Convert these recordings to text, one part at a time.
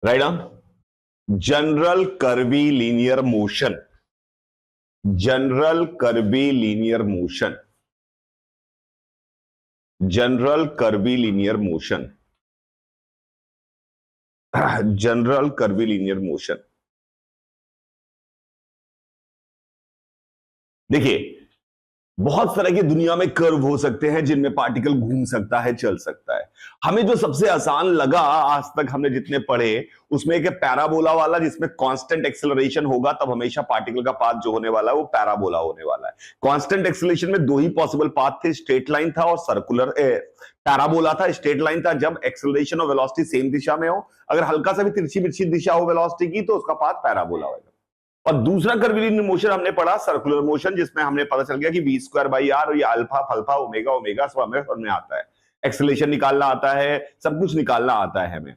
Right on. General curvy linear motion, general curvy linear motion, general curvy linear motion, general curvy linear motion. देखिए, बहुत तरह की दुनिया में कर्व हो सकते हैं जिनमें पार्टिकल घूम सकता है, चल सकता है। हमें जो सबसे आसान लगा आज तक हमने जितने पढ़े, उसमें एक पैराबोला वाला, जिसमें कांस्टेंट एक्सेलरेशन होगा, तब हमेशा पार्टिकल का पाथ जो होने वाला है वो पैराबोला होने वाला है। कांस्टेंट एक्सेलरेशन में दो ही पॉसिबल पाथ थे, स्ट्रेट लाइन था और सर्कुलर पैराबोला था। स्ट्रेट लाइन था जब एक्सेलरेशन और वेलोसिटी सेम दिशा में हो, अगर हल्का सा भी तिरछी बिरछी दिशा हो वेलोसिटी की तो उसका पाथ पैराबोला होगा। और दूसरा कर्वीलिनियर मोशन हमने पढ़ा सर्कुलर मोशन, जिसमें हमने पता चल गया कि वी स्क्वायर बाई आर, और ये अल्फा फल्फा ओमेगा ओमेगा सब हमें समझ में आता है, एक्सेलरेशन निकालना आता है, सब कुछ निकालना आता है हमें।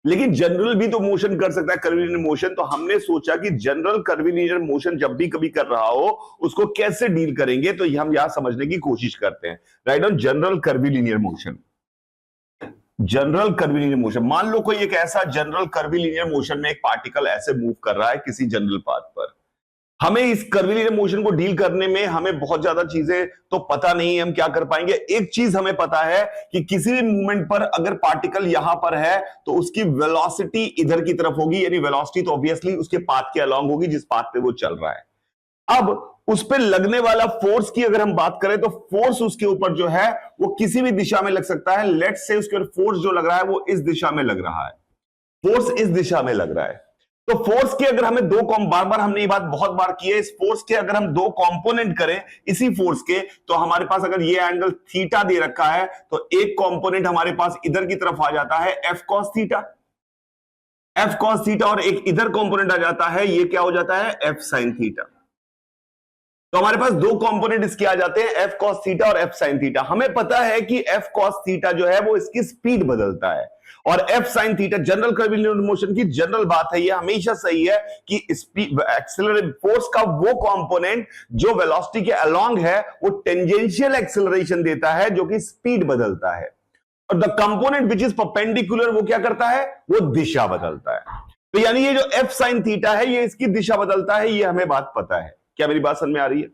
लेकिन जनरल भी तो मोशन कर सकता है कर्वीलिनियर मोशन, तो हमने सोचा कि जनरल कर्वीलिनियर मोशन जब भी कभी कर रहा हो उसको कैसे डील करेंगे, तो हम यहां समझने की कोशिश करते हैं। Right on, general curvilinear motion. General curvilinear motion, मान लो कोई एक ऐसा जनरल कर्वीलिनियर मोशन में एक पार्टिकल ऐसे मूव कर रहा है किसी जनरल पाथ पर। हमें इस कर्वीलिनियर मोशन को डील करने में हमें बहुत ज्यादा चीजें तो पता नहीं है, हम क्या कर पाएंगे। एक चीज हमें पता है कि किसी भी मूवमेंट पर अगर पार्टिकल यहां पर है तो उसकी वेलोसिटी इधर की तरफ होगी, यानी वेलोसिटी तो ऑब्वियसली उसके पाथ के अलोंग होगी जिस पाथ पे वो चल रहा है। अब उस पर लगने वाला फोर्स की अगर हम बात करें तो फोर्स उसके ऊपर जो है वो किसी भी दिशा में लग सकता है। लेट्स से उसके ऊपर फोर्स जो लग रहा है वो इस दिशा में लग रहा है, फोर्स इस दिशा में लग रहा है। तो फोर्स के अगर हमें दो बार बार हमने ये बात बहुत बार की है, इस फोर्स के अगर हम दो कंपोनेंट करें इसी फोर्स के, तो हमारे पास अगर ये एंगल थीटा दे रखा है तो एक कंपोनेंट हमारे पास इधर की तरफ आ जाता है F cos theta, F cos theta, और एक इधर कंपोनेंट आ जाता है, ये क्या हो जाता है एफ साइन थीटा। तो हमारे पास दो कंपोनेंट इसके आ जाते हैं, एफ कॉस थीटा और एफ साइन थीटा। हमें पता है कि एफ कॉस थीटा जो है वो इसकी स्पीड बदलता है, और F sine theta general curvilinear motion की जनरल बात है, ये हमेशा सही है कि स्पीड एक्सेलरेट फोर्स का वो कंपोनेंट जो वेलोसिटी के अलोंग है वो टेंजेंशियल एक्सेलरेशन देता है जो कि स्पीड बदलता है, और the component which is perpendicular वो क्या करता है, वो दिशा बदलता है। तो यानी ये जो एफ साइन थीटा है ये इसकी दिशा बदलता है, ये हमें बात पता है। क्या मेरी बात समझ में आ रही है?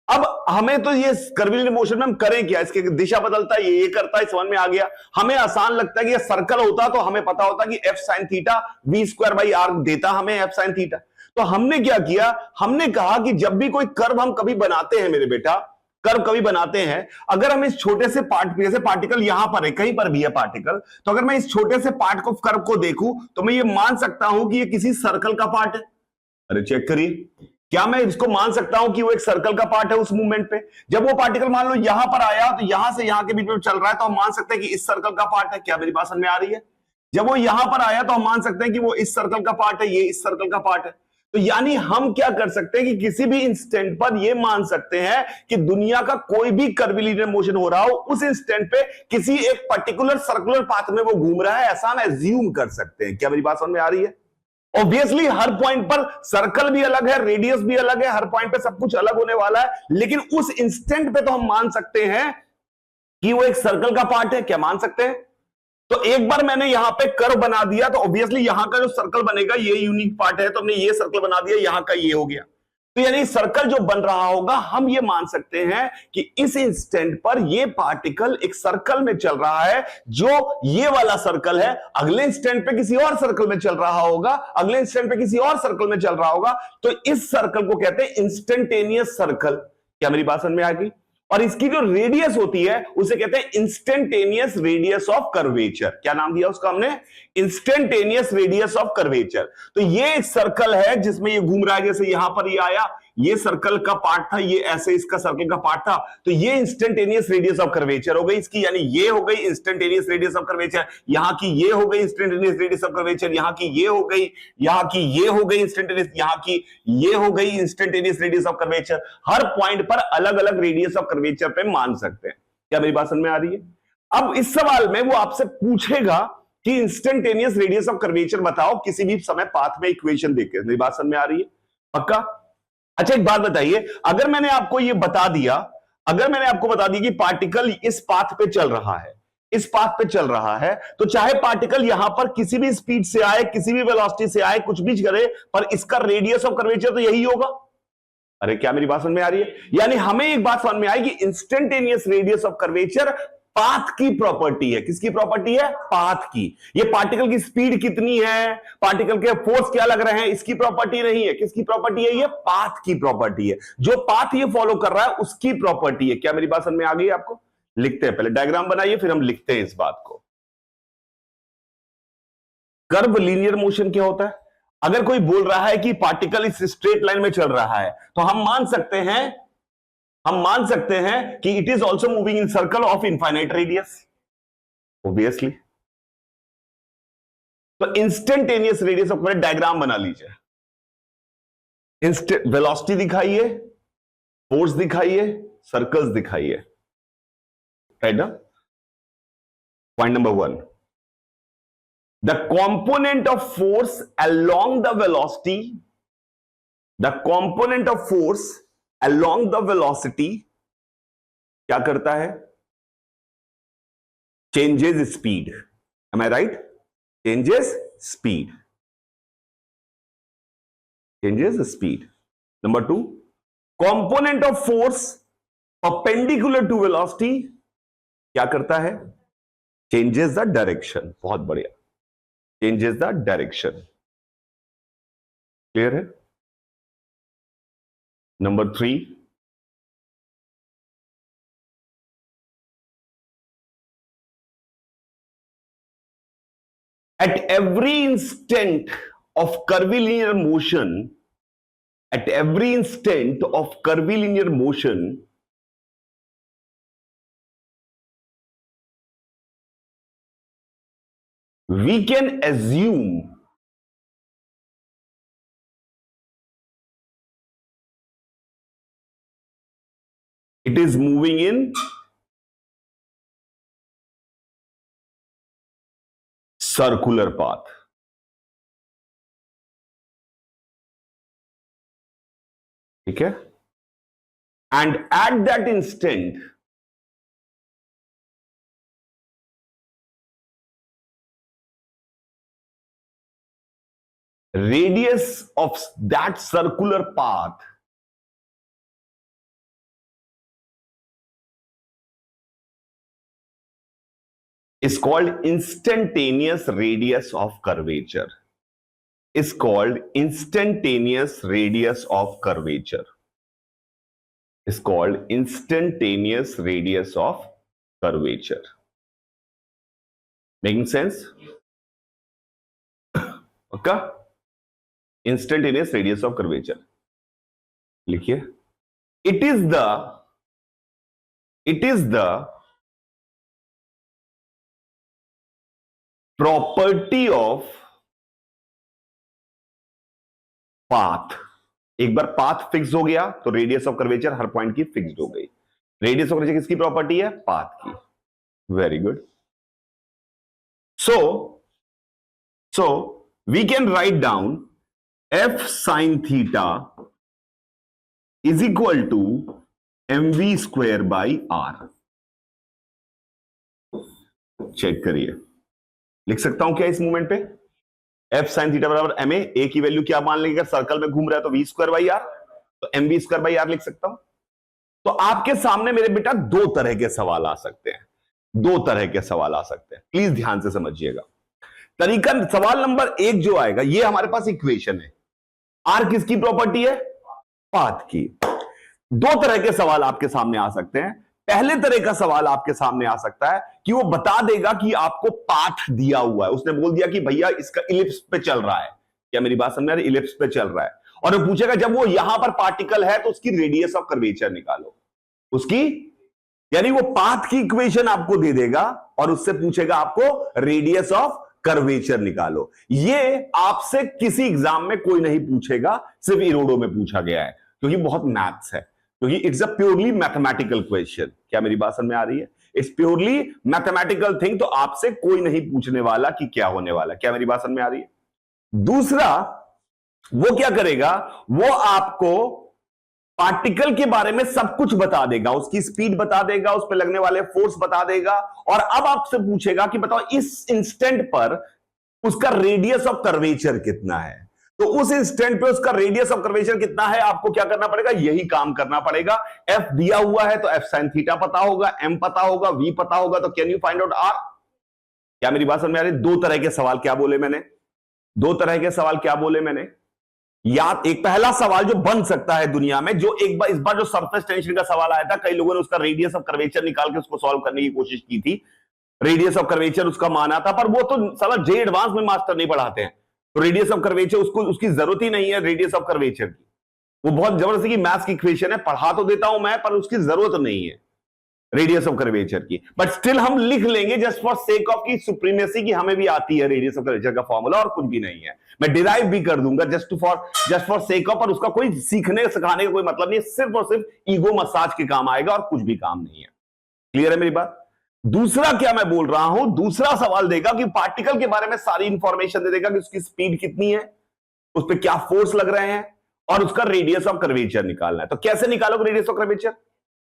अब हमें तो ये कर्वीलिनियर मोशन में हम करें क्या, इसकी दिशा बदलता है, ये करता है, समझ में आ गया। हमें आसान लगता है कि ये सर्कल होता तो हमें पता होता कि F sine theta V square by R देता हमें एफ साइन थीटा। तो हमने क्या किया, हमने कहा कि जब भी कोई कर्व हम कभी बनाते हैं मेरे बेटा, कर्व कभी बनाते हैं, अगर हम इस छोटे से पार्ट, जैसे पार्टिकल यहां पर है, कहीं पर भी है पार्टिकल, तो अगर मैं इस छोटे से पार्ट को कर्व को देखूं तो मैं ये मान सकता हूं कि ये किसी सर्कल का पार्ट है। अरे चेक करिए, क्या मैं इसको मान सकता हूं कि वो एक सर्कल का पार्ट है उस मूवमेंट पे? जब वो पार्टिकल मान लो यहां पर आया तो यहां से यहां के बीच में चल रहा है तो हम मान सकते हैं कि इस सर्कल का पार्ट है। क्या मेरी बात समझ में आ रही है? जब वो यहां पर आया तो हम मान सकते हैं कि वो इस सर्कल का पार्ट है, ये इस सर्कल का पार्ट है। तो यानी हम क्या कर सकते हैं कि किसी भी इंस्टेंट पर ये मान सकते हैं कि दुनिया का कोई भी कर्वीलिनियर मोशन हो रहा हो, उस इंस्टेंट पे किसी एक पर्टिकुलर सर्कुलर पाथ में वो घूम रहा है, ऐसा हम एज्यूम कर सकते हैं। क्या मेरी बात समझ में आ रही है? ऑब्वियसली हर पॉइंट पर सर्कल भी अलग है, रेडियस भी अलग है, हर पॉइंट पे सब कुछ अलग होने वाला है, लेकिन उस इंस्टेंट पे तो हम मान सकते हैं कि वो एक सर्कल का पार्ट है। क्या मान सकते हैं? तो एक बार मैंने यहां पे कर्व बना दिया तो ऑब्वियसली यहां का जो सर्कल बनेगा ये यूनिक पार्ट है, तो हमने ये सर्कल बना दिया, यहां का ये हो गया। तो यानी सर्कल जो बन रहा होगा हम ये मान सकते हैं कि इस इंस्टेंट पर ये पार्टिकल एक सर्कल में चल रहा है, जो ये वाला सर्कल है, अगले इंस्टेंट पे किसी और सर्कल में चल रहा होगा, अगले इंस्टेंट पे किसी और सर्कल में चल रहा होगा। तो इस सर्कल को कहते हैं इंस्टेंटेनियस सर्कल। क्या मेरी बात समझ में आ गई? और इसकी जो रेडियस होती है उसे कहते हैं इंस्टेंटेनियस रेडियस ऑफ कर्वेचर। क्या नाम दिया उसका हमने? Instantaneous radius of curvature. तो ये एक सर्कल है जिसमें ये घूम रहा है, जैसे यहां पर ये आया, ये सर्कल का पार्ट था, ये ऐसे इसका सर्कल का पार्ट था, तो ये इंस्टेंटेनियस रेडियस ऑफ कर्वेचर हो गई इसकी, यानी ये हो गई इंस्टेंटेनियस रेडियस ऑफ कर्वेचर, यहां की ये हो गई इंस्टेंटेनियस रेडियस ऑफ कर्वेचर, यहां की ये हो गई, यहां की ये हो गई इंस्टेंटेनियस, यहां की ये हो गई instantaneous radius of curvature. Her point पर अलग अलग रेडियस ऑफ कर्वेचर पे मान सकते हैं। क्या मेरी बात समझ में आ रही है? अब इस सवाल में वो आपसे पूछेगा कि इंस्टेंटेनियस रेडियस ऑफ कर्वेचर बताओ किसी भी समय पाथ में इक्वेशन देके। मेरी बात समझ में आ रही है? पक्का? अच्छा एक बात बताइए, अगर मैंने आपको ये बता दिया, अगर मैंने आपको बता दिया कि पार्टिकल इस पाथ पे चल रहा है, इस पाथ पे चल रहा है, तो चाहे पार्टिकल यहां पर किसी भी स्पीड से आए, किसी भी वेलोसिटी से आए, कुछ भी करे, पर इसका रेडियस ऑफ कर्वेचर तो यही होगा। अरे क्या मेरी बात समझ में आ रही है? यानी हमें एक बात समझ में आई कि instantaneous radius of curvature path की प्रॉपर्टी है। किसकी प्रॉपर्टी है? पाथ की। ये पार्टिकल की स्पीड कितनी है, पार्टिकल के फोर्स क्या लग रहे हैं, इसकी प्रॉपर्टी नहीं है। किसकी प्रॉपर्टी है? ये पाथ की प्रॉपर्टी है। जो पाथ ये फॉलो कर रहा है उसकी प्रॉपर्टी है। क्या मेरी बात समझ में आ गई आपको? लिखते हैं, पहले डायग्राम बनाइए फिर हम लिखते हैं इस बात को। कर्व लीनियर मोशन क्या होता है? अगर कोई बोल रहा है कि पार्टिकल इस स्ट्रेट लाइन में चल रहा है, तो हम मान सकते हैं कि it is also moving in circle of infinite radius, obviously. तो इंस्टेंटेनियस रेडियस ऑफ डायग्राम बना लीजिए। वेलोसिटी दिखाइए, फोर्स दिखाइए, सर्कल्स दिखाइए, राइट ना? Point number 1, the component of force along the velocity क्या करता है? changes speed. Am I right? changes speed. Number 2, component of force perpendicular to velocity क्या करता है? changes the direction. बहुत बढ़िया, changes the direction. Clear है? Number 3, at every instant of curvilinear motion, we can assume it is moving in circular path. ठीक है? And at that instant radius of that circular path is called instantaneous radius of curvature. Is called instantaneous radius of curvature. Is called instantaneous radius of curvature. Making sense? Okay? Instantaneous radius of curvature. लिखिए. It is the property of path. एक बार path fix हो गया तो radius of curvature her point की fixed हो गई. Radius of curvature किसकी property है? पाथ की. Very good. So we can write down f sin theta is equal to mv square by r. Check करिए, लिख सकता हूं क्या इस मूवमेंट पे? f sin थीटा बराबर ma. a की वैल्यू क्या मान लेंगे? अगर सर्कल में घूम रहा है तो v स्क्वायर बाई आर, तो mv स्क्वायर बाई आर लिख सकता हूं. तो आपके सामने मेरे बेटा दो तरह के सवाल आ सकते हैं. प्लीज ध्यान से समझिएगा. तरीका, सवाल नंबर 1 जो आएगा, ये हमारे पास इक्वेशन है. आर किसकी प्रॉपर्टी है? पाथ की. दो तरह के सवाल आपके सामने आ सकते हैं. पहले तरह का सवाल आपके सामने आ सकता है कि वो बता देगा कि आपको पाथ दिया हुआ है. उसने बोल दिया कि भैया इसका इलिप्स पे चल रहा है. क्या मेरी बात समझ आ रही? इलिप्स पे चल रहा है. और वो पूछेगा जब वो यहां पर पार्टिकल है तो उसकी रेडियस ऑफ कर्वेचर निकालो. उसकी, यानी वो पाथ की इक्वेशन आपको दे देगा और उससे पूछेगा आपको रेडियस ऑफ कर्वेचर निकालो. ये आपसे किसी एग्जाम में कोई नहीं पूछेगा, सिर्फ इरोडो में पूछा गया है क्योंकि बहुत मैथ्स है, क्योंकि it's a purely mathematical question. क्या मेरी बात समझ में आ रही है? It's purely mathematical thing. तो आपसे कोई नहीं पूछने वाला कि क्या होने वाला. क्या मेरी बात समझ में आ रही है? दूसरा, वो क्या करेगा? वो आपको पार्टिकल के बारे में सब कुछ बता देगा, उसकी स्पीड बता देगा, उस पर लगने वाले फोर्स बता देगा, और अब आपसे पूछेगा कि बताओ इस इंस्टेंट पर उसका रेडियस ऑफ कर्वेचर कितना है। तो उस इंस्टेंट पे उसका रेडियस ऑफ कर्वेचर कितना है, आपको क्या करना पड़ेगा, यही काम करना पड़ेगा। एफ दिया हुआ है तो एफ साइन थीटा पता होगा, एम पता होगा, वी पता होगा, तो can you find out R. क्या मेरी बात समझ में आ रही? दो तरह के सवाल क्या बोले मैंने, दो तरह के सवाल क्या बोले मैंने। या एक पहला सवाल जो बन सकता है दुनिया में, जो एक बार इस बार जो सरफेस टेंशन का सवाल आया था, कई लोगों ने उसका रेडियस ऑफ कर्वेचर निकाल के उसको सॉल्व करने की कोशिश की थी, रेडियस ऑफ कर्वेचर उसका माना था, पर वो तो साला जे एडवांस में मास्टर नहीं पढ़ाते हैं, तो रेडियस ऑफ कर्वेचर उसको उसकी जरूरत ही नहीं है रेडियस ऑफ कर्वेचर की। वो बहुत जबरदस्ती की मैथ्स की इक्वेशन है, पढ़ा तो देता हूं मैं, पर उसकी जरूरत नहीं है रेडियस ऑफ कर्वेचर की। बट स्टिल हम लिख लेंगे जस्ट फॉर सेक ऑफ की सुप्रीमेसी की हमें भी आती है रेडियस ऑफ कर्वेचर का फॉर्मूला, और कुछ भी नहीं है। मैं डिराइव भी कर दूंगा जस्ट फॉर सेक ऑफ, और उसका कोई सीखने सिखाने का कोई मतलब नहीं है, सिर्फ और सिर्फ ईगो मसाज के काम आएगा और कुछ भी काम नहीं है। क्लियर है मेरी बात? दूसरा क्या मैं बोल रहा हूं, दूसरा सवाल देगा कि पार्टिकल के बारे में सारी इंफॉर्मेशन दे देगा कि उसकी स्पीड कितनी है, उस पर क्या फोर्स लग रहे हैं, और उसका रेडियस ऑफ कर्वेचर निकालना है। तो कैसे निकालोगे रेडियस ऑफ कर्वेचर?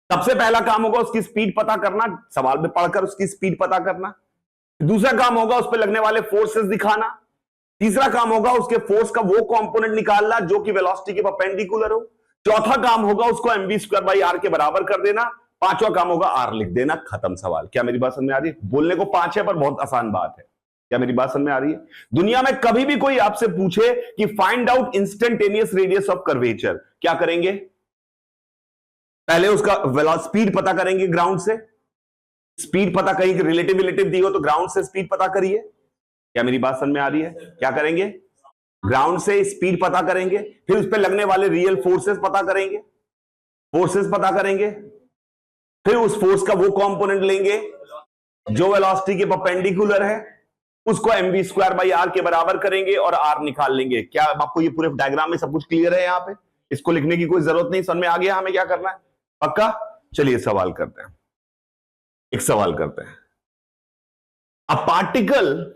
सबसे पहला काम होगा उसकी स्पीड पता करना, सवाल में पढ़कर उसकी स्पीड पता करना। दूसरा काम होगा उस पर लगने वाले फोर्सेस दिखाना। तीसरा काम होगा उसके फोर्स का वो कंपोनेंट निकालना जो कि वेलोसिटी के परपेंडिकुलर हो। चौथा काम होगा उसको एमवी स्क्वायर बाई आर के बराबर कर देना। पांचवा काम होगा आर लिख देना, खत्म सवाल। क्या मेरी बात समझ में आ रही है? बोलने को पांच है पर बहुत आसान बात है। क्या मेरी बात समझ में आ रही है? दुनिया में कभी भी कोई आपसे पूछे कि find out instantaneous radius of curvature, क्या करेंगे? पहले उसका स्पीड पता करेंगे ग्राउंड से, स्पीड पता कहीं रिलेटिव दी हो तो ग्राउंड से स्पीड पता करिए। क्या मेरी बात समझ में आ रही है? क्या करेंगे? ग्राउंड से स्पीड पता करेंगे, फिर उस पर लगने वाले रियल फोर्सेस पता करेंगे, फिर उस फोर्स का वो कंपोनेंट लेंगे जो वेलोसिटी के परपेंडिकुलर है, उसको एमवी स्क्वायर बाई आर के बराबर करेंगे और आर निकाल लेंगे। क्या आपको ये पूरे डायग्राम में सब कुछ क्लियर है? यहां पे इसको लिखने की कोई जरूरत नहीं, समझ में आ गया हमें क्या करना है? पक्का? चलिए सवाल करते हैं, एक सवाल करते हैं। A particle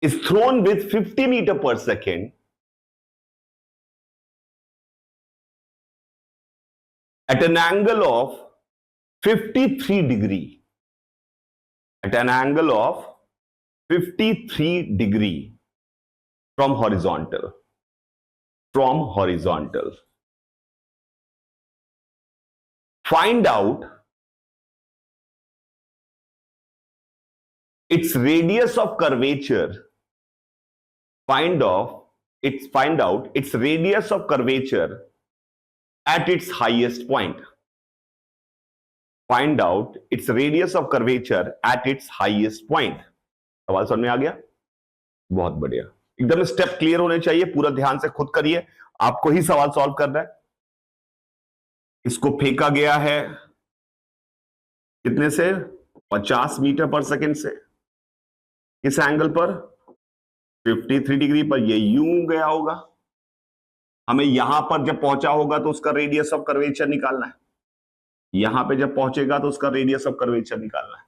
is thrown with 50 meter per second at an angle of 53 degree, at an angle of 53 degree from horizontal. Find out its radius of curvature. Find out its radius of curvature at its highest point. Find out its radius of curvature at its highest point. सवाल समझ में आ गया? बहुत बढ़िया, एकदम step clear होने चाहिए, पूरा ध्यान से खुद करिए, आपको ही सवाल सॉल्व करना है। इसको फेंका गया है कितने से? 50 मीटर पर सेकंड से, इस एंगल पर 53 डिग्री पर, ये यूं गया होगा। हमें यहां पर जब पहुंचा होगा तो उसका रेडियस ऑफ कर्वेचर निकालना है, यहां पे जब पहुंचेगा तो उसका रेडियस ऑफ कर्वेचर निकालना है,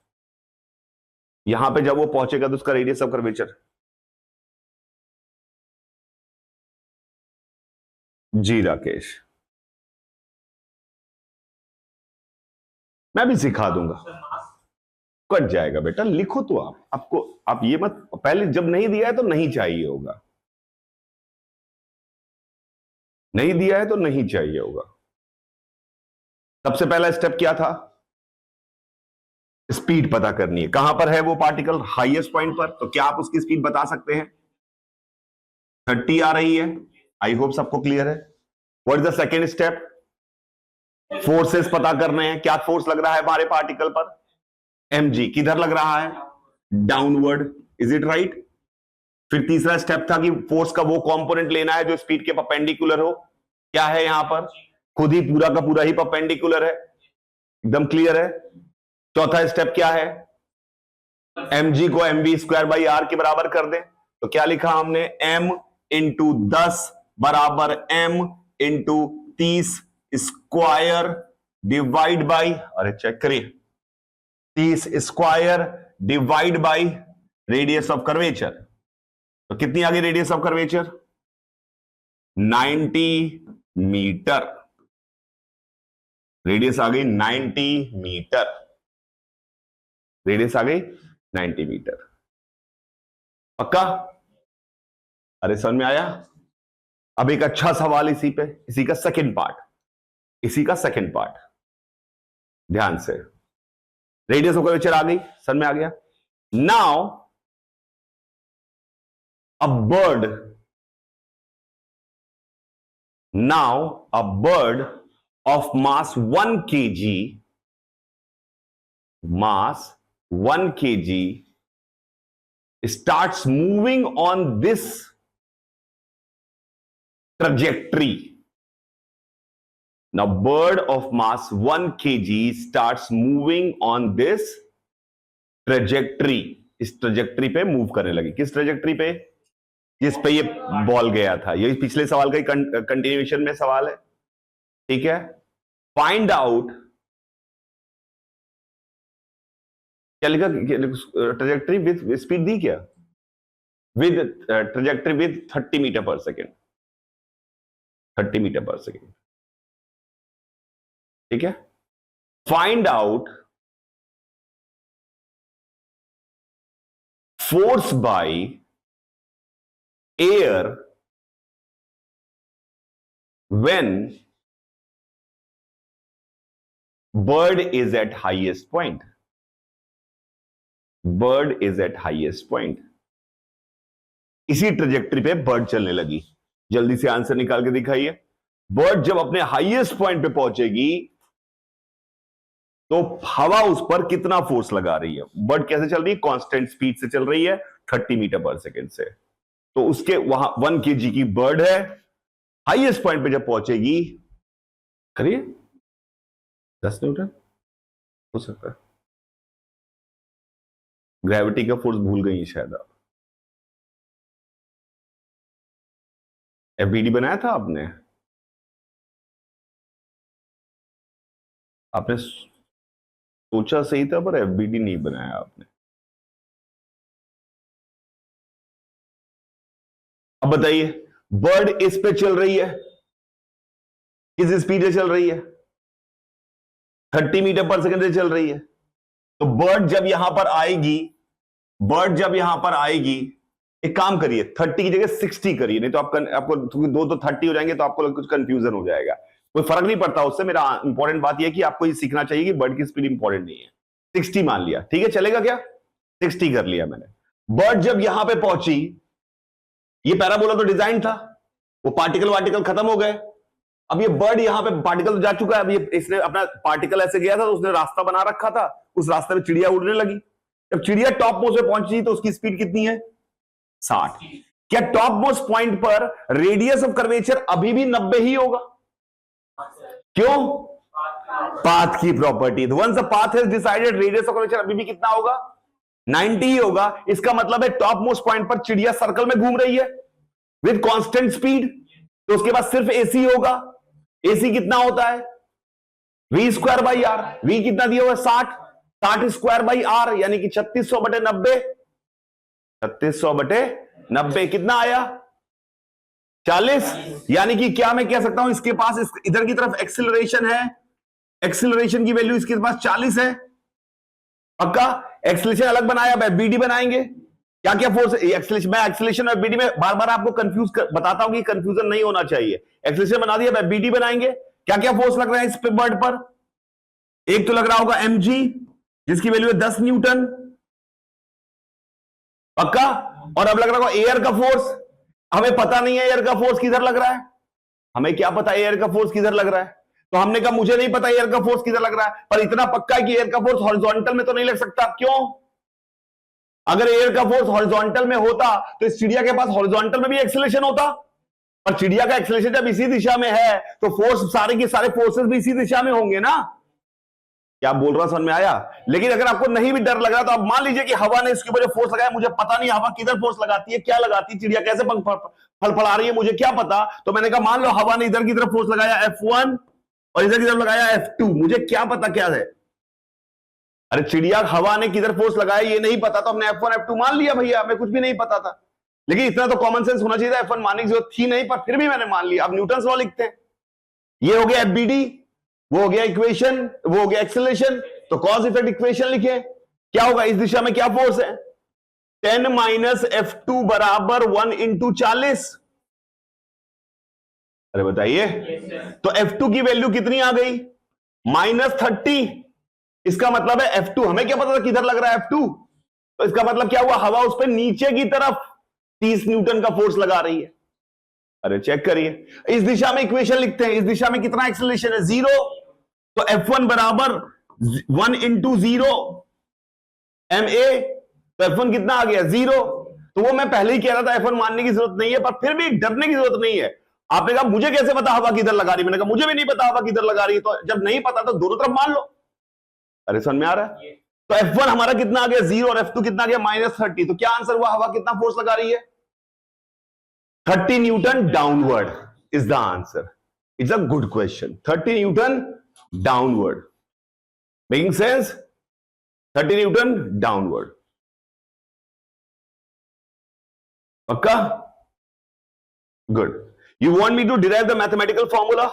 यहां पे जब वो पहुंचेगा तो उसका रेडियस ऑफ कर्वेचर। जी राकेश, मैं भी सिखा दूंगा, कट जाएगा बेटा, लिखो तो आप ये मत, पहले जब नहीं दिया है तो नहीं चाहिए होगा, नहीं दिया है तो नहीं चाहिए होगा। सबसे पहला स्टेप क्या था? स्पीड पता करनी है। कहां पर है वो पार्टिकल? हाईएस्ट पॉइंट पर। तो क्या आप उसकी स्पीड बता सकते हैं? 30 आ रही है। आई होप सबको क्लियर है। What is the second step? Forces पता करने हैं। क्या फोर्स लग रहा है हमारे पार्टिकल पर? mg। किधर लग रहा है? डाउनवर्ड। Is it right? फिर तीसरा स्टेप था कि फोर्स का वो कंपोनेंट लेना है जो स्पीड के परपेंडिकुलर हो। क्या है यहां पर? खुद ही पूरा का पूरा ही परपेंडिकुलर है। एकदम क्लियर है। चौथा स्टेप क्या है? mg को mv स्क्वायर बाई आर के बराबर कर दें। तो क्या लिखा हमने? m इंटू 10 बराबर m into 30 square divide by, अरे चेक करिए, 30 square divide by radius of curvature. तो कितनी आ गई radius of curvature? 90 metre. Radius आ गई 90 मीटर। रेडियस आ गई 90 मीटर। पक्का? अरे समझ में आया? अब एक अच्छा सवाल इसी पे, इसी का सेकंड पार्ट, ध्यान से। रेडियस ऑफ कर्वेचर आ गई, समझ में आ गया? Now a bird of mass 1 kg starts moving on this trajectory. Now bird of mass 1 kg starts moving on this trajectory. इस ट्रेजेक्ट्री पे मूव करने लगी। किस ट्रेजेक्ट्री पे? जिस पे ये बॉल गया था। यही पिछले सवाल का कंटिन्यूएशन में सवाल है, ठीक है? फाइंड आउट, क्या लिखा? ट्रेजेक्ट्री विद स्पीड दी क्या? विद ट्रेजेक्ट्री विद 30 मीटर पर सेकेंड, 30 मीटर पर सेकेंड, ठीक है? Find out force by air when bird is at highest point. Bird is at highest point. इसी ट्रेजेक्ट्री पे बर्ड चलने लगी। जल्दी से आंसर निकाल के दिखाइए। बर्ड जब अपने हाईएस्ट पॉइंट पे पहुंचेगी तो हवा उस पर कितना फोर्स लगा रही है? बर्ड कैसे चल रही है? कांस्टेंट स्पीड से चल रही है, 30 मीटर पर सेकेंड से। तो उसके वहां 1 kg की बर्ड है, हाईएस्ट पॉइंट पे जब पहुंचेगी, करिए 10 न्यूटन हो सकता है। ग्रेविटी का फोर्स भूल गई शायद आप। एफबीडी बनाया था आपने? आपने सोचा सही था पर एफबीडी नहीं बनाया आपने। अब बताइए, बर्ड इस पे चल रही है, किस स्पीड से चल रही है? 30 मीटर पर सेकंड से चल रही है। तो बर्ड जब यहां पर आएगी, एक काम करिए, 30 की जगह 60 करिए, नहीं तो आपको दो तो 30 हो जाएंगे तो आपको कुछ कंफ्यूजन हो जाएगा। कोई फर्क नहीं पड़ता उससे। मेरा इंपॉर्टेंट बात यह है कि आपको ये सीखना चाहिए कि बर्ड की स्पीड इंपॉर्टेंट नहीं है। 60 मान लिया, ठीक है, चलेगा क्या? 60 कर लिया मैंने। बर्ड जब यहां पे पहुंची, ये पैराबोला तो डिजाइन था, वो पार्टिकल खत्म हो गए। अब ये बर्ड यहां पे पार्टिकल जा चुका है, अब ये इसने अपना पार्टिकल ऐसे गया था तो उसने रास्ता बना रखा था, उस रास्ते में चिड़िया उड़ने लगी। जब चिड़िया टॉप मोस्ट पे पहुंची तो उसकी स्पीड कितनी है? 60। क्या टॉप मोस्ट पॉइंट पर रेडियस ऑफ कर्वेचर अभी भी 90 ही होगा? क्यों? पाथ की property. Once the path has decided, radius of curvature अभी भी कितना होगा? 90 ही होगा। इसका मतलब है टॉप मोस्ट पॉइंट पर चिड़िया सर्कल में घूम रही है विद कांस्टेंट स्पीड, तो उसके बाद सिर्फ एसी होगा। एसी कितना होता है? V square by R. V कितना दिया हुआ? 60 स्क्वायर बाई आर, यानी कि 3600/90। 3600/90 कितना आया? 40। यानी कि क्या मैं कह सकता हूं, इसके पास इधर की तरफ एक्सिलरेशन है, एक्सिलरेशन की वैल्यू इसके पास 40 है। पक्का? एक्सिलेशन अलग बनाया, बीडी बनाएंगे। क्या क्या फोर्स? एक्सिलेशन, मैं एक्सिलेशन और बीडी में बार बार आपको कंफ्यूज बताता हूं कि कंफ्यूजन नहीं होना चाहिए। एक्सिलेशन बना दिया, बीडी बनाएंगे। क्या क्या फोर्स लग रहा है इस पे बर्ड पर? एक तो लग रहा होगा mg, जिसकी वैल्यू है 10 न्यूटन। पक्का? और अब लग रहा होगा एयर का फोर्स। हमें पता नहीं है एयर का फोर्स किधर लग रहा है। हमें क्या पता एयर का फोर्स किधर लग रहा है? तो हमने कहा मुझे नहीं पता एयर का फोर्स किधर लग रहा है, पर इतना पक्का है कि एयर का फोर्स हॉरिजॉन्टल में तो नहीं लग सकता। क्यों? अगर एयर का फोर्स हॉरिजॉन्टल में होता तो इस चिड़िया के पास हॉरिजॉन्टल में भी एक्सेलरेशन होता, और चिड़िया का एक्सेलरेशन जब इसी दिशा में है तो फोर्स, सारे के सारे फोर्सेस भी इसी दिशा में होंगे ना। क्या बोल रहा, समझ में आया? लेकिन अगर आपको नहीं भी डर लग रहा तो आप मान लीजिए कि हवा ने इसके ऊपर फोर्स लगाया, मुझे पता नहीं हवा किधर फोर्स लगाती है, क्या लगाती है, चिड़िया कैसे पंख फड़फड़ा रही है, मुझे क्या पता। तो मैंने कहा मान लो हवा ने इधर की तरफ फोर्स लगाया F1 और इधर की तरफ लगाया F2, मुझे क्या पता क्या है। अरे चिड़िया, हवा ने किधर फोर्स लगाया ये नहीं पता, तो हमने F1 F2 मान लिया भैया, हमें कुछ भी नहीं पता था। लेकिन इतना तो कॉमन सेंस होना चाहिए था, F1 मानने की जरूरत थी नहीं, पर फिर भी मैंने मान लिया। अब न्यूटन लॉ लिखते हैं। ये हो गया FBD, वो हो गया इक्वेशन, वो हो गया एक्सेलरेशन, तो कॉज इफेक्ट इक्वेशन लिखे। क्या होगा, इस दिशा में क्या फोर्स है, 10 माइनस F2 बराबर 1 इंटू 40। अरे बताइए, तो F2 की वैल्यू कितनी आ गई, -30। इसका मतलब है F2, हमें क्या पता था किधर लग रहा है F2, तो इसका मतलब क्या हुआ, हवा उस पर नीचे की तरफ 30 न्यूटन का फोर्स लगा रही है। अरे चेक करिए, इस दिशा में इक्वेशन लिखते हैं, इस दिशा में कितना एक्सेलरेशन है, 0, तो F1 बराबर 1 इंटू 0 ma, तो F1 कितना आ गया, 0। तो वो मैं पहले ही कह रहा था F1 मानने की जरूरत नहीं है, पर फिर भी डरने की जरूरत नहीं है। आपने कहा मुझे कैसे पता हवा किधर लगा रही, मैंने कहा मुझे भी नहीं पता हवा किधर लगा रही है, तो जब नहीं पता तो दोनों तरफ मान लो। अरे समझ में आ रहा है, तो F1 हमारा कितना आ गया, 0, और F2 कितना आ गया, -30। तो क्या आंसर हुआ, हवा कितना फोर्स लगा रही है, 30 newton downward is the answer. It's a good question, 30 newton downward, making sense, 30 newton downward, पक्का, good. You want me to derive the mathematical formula,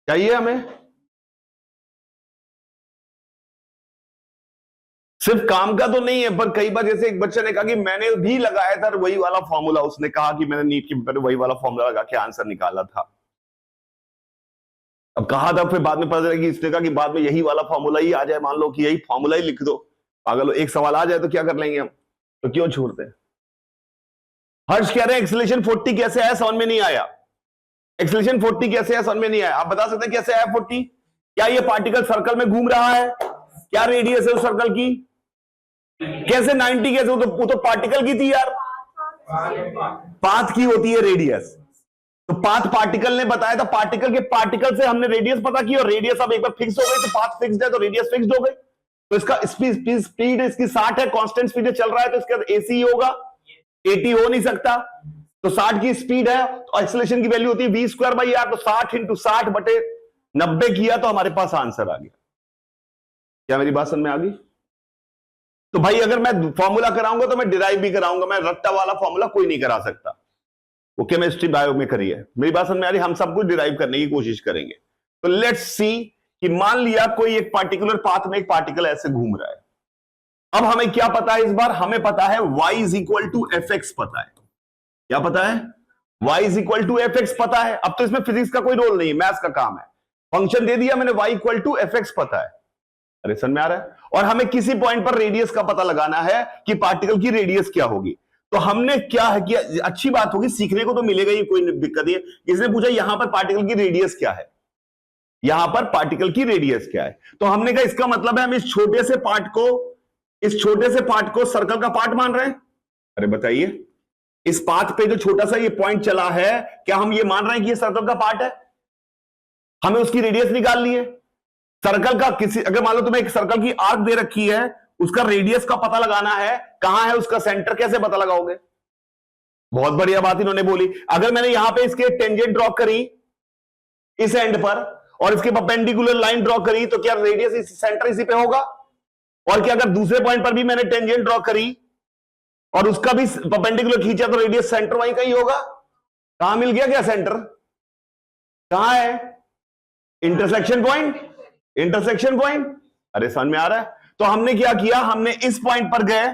चाहिए हमें, सिर्फ काम का तो नहीं है, पर कई बार जैसे एक बच्चे ने कहा कि मैंने भी लगाया था वही वाला फॉर्मूला, उसने कहा कि मैंने नीट के पेपर में वही वाला फॉर्मूला लगा के आंसर निकाला था। अब कहा था, फिर बाद में पता चला कि इसने कहा कि बाद में यही वाला फॉर्मूला ही आ जाए, मान लो कि यही फॉर्मूला ही लिख दो, पागल, एक सवाल आ जाए तो क्या कर लेंगे हम, तो क्यों छोड़ते हैं। हर्ष कह रहे हैं एक्सेलरेशन 40 कैसे आया, समझ में नहीं आया। एक्सेलरेशन 40 कैसे आया, समझ में नहीं आया, आप बता सकते हैं कैसे आया 40? क्या ये पार्टिकल सर्कल में घूम रहा है, क्या रेडियस है उस सर्कल की, कैसे 90 कैसे, वो तो पार्टिकल की थी यार, पाथ की होती है रेडियस, तो पाथ पार्टिकल ने बताया था, पार्टिकल के पार्टिकल से हमने रेडियस पता की, और रेडियस अब एक बार फिक्स हो गई, तो पाथ फिक्स्ड है तो रेडियस फिक्स्ड हो गई। तो इसका स्पीड इसकी 60 है, कांस्टेंट स्पीड चल रहा है, तो इसका AC होगा, 80 हो नहीं सकता, तो 60 की स्पीड है, तो एक्सेलरेशन की वैल्यू होती है v²/r, तो 60 × 60/90 किया तो हमारे पास आंसर आ गया। क्या मेरी बात समझ में आ गई? तो भाई अगर मैं फॉर्मूला कराऊंगा तो मैं डिराइव भी कराऊंगा, मैं रट्टा वाला फॉर्मूला कोई नहीं करा सकता, वो केमिस्ट्री बायो में करी है। मेरी बात समझ में आ रही, हम सब कुछ डिराइव करने की कोशिश करेंगे। तो लेट्स सी कि मान लिया कोई एक पार्टिकुलर पाथ में एक पार्टिकल ऐसे घूम रहा है, अब हमें क्या पता है, इस बार हमें पता है y = fx पता है, क्या पता है, y = fx पता है। अब तो इसमें फिजिक्स का कोई रोल नहीं है, मैथ्स का काम है, फंक्शन दे दिया मैंने, y = fx पता है। अरे समझ में आ रहा है, और हमें किसी पॉइंट पर रेडियस का पता लगाना है कि पार्टिकल की रेडियस क्या होगी। तो हमने क्या है कि अच्छी बात होगी, सीखने को तो मिलेगा ही, कोई दिक्कत नहीं है। इसने पूछा यहां पर पार्टिकल की रेडियस क्या है, यहां पर पार्टिकल की रेडियस क्या है, तो हमने कहा इसका मतलब है हम इस छोटे से पार्ट को सर्कल का पार्ट मान रहे हैं। अरे बताइए, इस पाथ पे जो छोटा सा ये पॉइंट चला है, क्या हम ये मान रहे हैं कि ये सर्कल का पार्ट है? हमें उसकी रेडियस निकालनी है। सर्कल का किसी, अगर मान लो तुम्हें एक सर्कल की आर्क दे रखी है, उसका रेडियस का पता लगाना है, कहां है उसका सेंटर, कैसे पता लगाओगे? बहुत बढ़िया बात इन्होंने बोली। अगर मैंने यहां पे इसके टेंजेंट ड्रॉ करी इस एंड पर, और इसके परपेंडिकुलर लाइन ड्रॉ करी, तो क्या रेडियस सेंटर इसी पे होगा? और क्या अगर दूसरे पॉइंट पर भी मैंने टेंजेंट ड्रॉ करी और उसका भी परपेंडिकुलर खींचा, तो रेडियस सेंटर वहीं कहीं होगा। कहां मिल गया क्या सेंटर, कहां है? Intersection point, intersection point. अरे समझ में आ रहा है? तो हमने क्या किया, हमने इस पॉइंट पर गए।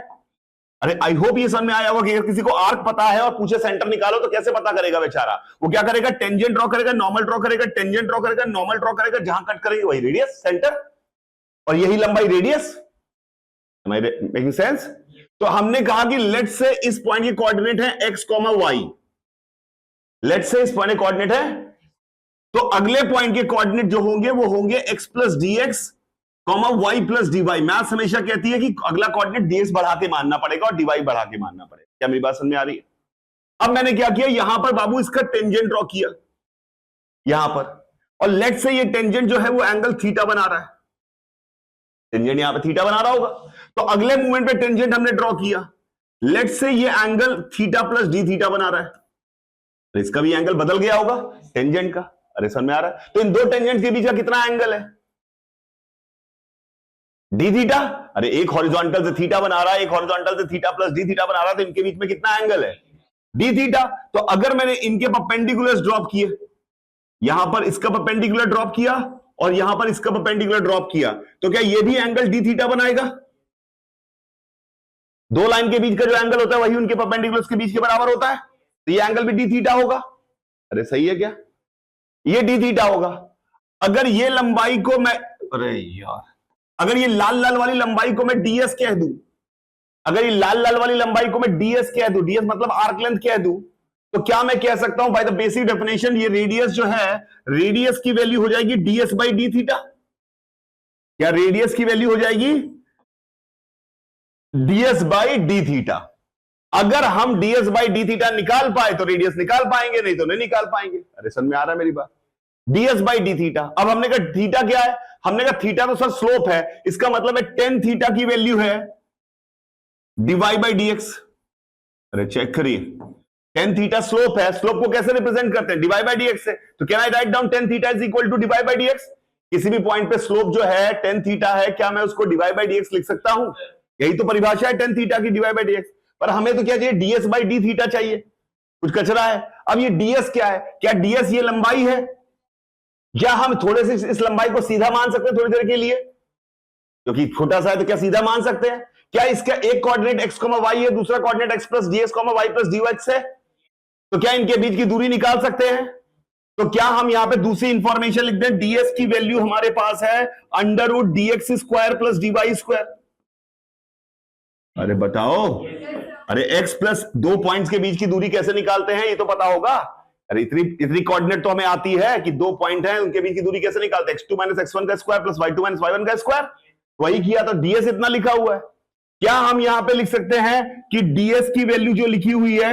अरे आई होप ये समझ में आया होगा कि अगर किसी को आर्क पता है और पूछे सेंटर निकालो तो कैसे पता करेगा बेचारा? वो क्या करेगा, टेंजेंट ड्रॉ करेगा, नॉर्मल ड्रॉ करेगा, टेंजेंट ड्रॉ करेगा, नॉर्मल ड्रॉ करेगा, जहां कट करेंगे वही रेडियस सेंटर, और यही लंबाई रेडियस। Making sense? तो हमने कहा कि लेट से इस पॉइंट की कोऑर्डिनेट है x, y। लेट से इस पॉइंट के कोऑर्डिनेट है, तो अगले पॉइंट के कोऑर्डिनेट जो होंगे वो होंगे x + dx, y + dy। Maths हमेशा कहती है कि अगला कोऑर्डिनेट dx बढ़ा के मानना पड़ेगा और dy बढ़ा के मानना पड़ेगा। क्या मेरी बात समझ में आ रही है? अब मैंने क्या किया, यहां पर बाबू इसका टेंजेंट ड्रॉ किया यहां पर, और लेट से ये टेंजेंट जो है वो एंगल थीटा बना रहा है, टेंजेंट यहां पर थीटा बना रहा होगा। तो अगले मूवमेंट पे टेंजेंट हमने ड्रॉ किया, लेट से ये एंगल थीटा + d थीटा बना रहा है, तो इसका भी एंगल बदल गया होगा टेंजेंट का। अरे समझ में आ रहा है? तो इन दो टेंजेंट के बीच का कितना एंगल है, डी थीटा। अरे एक हॉरिजॉन्टल से थीटा बना रहा है, एक हॉरिजॉन्टल से थीटा प्लस डी थीटा बना रहा है, तो इनके बीच में कितना एंगल है? D theta. तो अगर मैंने इनके परपेंडिकुलर ड्रॉप किए, यहां पर इसका परपेंडिकुलर ड्रॉप किया और यहां पर इसका परपेंडिकुलर ड्रॉप किया, तो क्या ये भी एंगल डी थीटा बनाएगा? दो लाइन के बीच का जो एंगल होता है वही उनके परपेंडिकुलर्स के बीच के बराबर होता है, तो ये एंगल भी डी थीटा होगा। अरे सही है क्या? ये डी थीटा होगा। अगर ये लंबाई को मैं, अरे यार, अगर ये लाल लाल वाली लंबाई को मैं डीएस कह दूं, अगर ये लाल लाल वाली लंबाई को मैं डीएस कह दूं, डीएस मतलब आर्क लेंथ कह दूं, तो क्या मैं कह सकता हूं बाय द बेसिक डेफिनेशन ये रेडियस जो है, रेडियस की वैल्यू हो जाएगी डीएस बाई डी थीटा। क्या रेडियस की वैल्यू हो जाएगी डीएस बाई डी थीटा? अगर हम डीएस बाई डी थीटा निकाल पाए तो रेडियस निकाल पाएंगे, नहीं तो नहीं निकाल पाएंगे। अरे समझ में आ रहा है मेरी बात? DS by d theta. अब हमने कहा थीटा क्या है? हमने कहा थीटा तो सर स्लोप है, इसका मतलब है टेन थीटा की वैल्यू है डीवाई बाई डीएक्स। अरे चेक करिए, टेन थीटा स्लोप है, स्लोप को कैसे रिप्रेजेंट करते हैं? डिवाइड बाई डीएक्स से। तो can I write down tan theta is equal to divide by DX? किसी भी पॉइंट पे स्लोप जो है टेन थीटा है, क्या मैं उसको डिवाइड बाई डीएक्स लिख सकता हूं? यही तो परिभाषा है टेन थीटा की, डिवाइड बाई डीएक्स। पर हमें तो क्या चाहिए? डीएस बाई डी थीटा चाहिए, कुछ कचरा है। अब ये डीएस क्या है? क्या डीएस ये लंबाई है? क्या हम थोड़े से इस लंबाई को सीधा मान सकते हैं थोड़ी देर के लिए, क्योंकि छोटा सा है, तो क्या सीधा मान सकते हैं? क्या इसका एक कोऑर्डिनेट x, y है, दूसरा coordinate x plus dx, y plus dy है, तो क्या इनके बीच की दूरी निकाल सकते हैं? तो क्या हम यहां पे दूसरी इंफॉर्मेशन लिख दें? ds की वैल्यू हमारे पास है under root dx square plus dy square. अरे बताओ, अरे x प्लस दो पॉइंट्स के बीच की दूरी कैसे निकालते हैं, ये तो पता होगा। अरे इतनी कोऑर्डिनेट तो हमें आती है कि दो पॉइंट हैं, उनके बीच की दूरी कैसे निकालते हैं? x2 माइनस x1 का square plus y2 minus y1 का स्क्वायर। वही किया, तो ds इतना लिखा हुआ है। क्या हम यहां पे लिख सकते हैं कि ds की वैल्यू जो लिखी हुई है,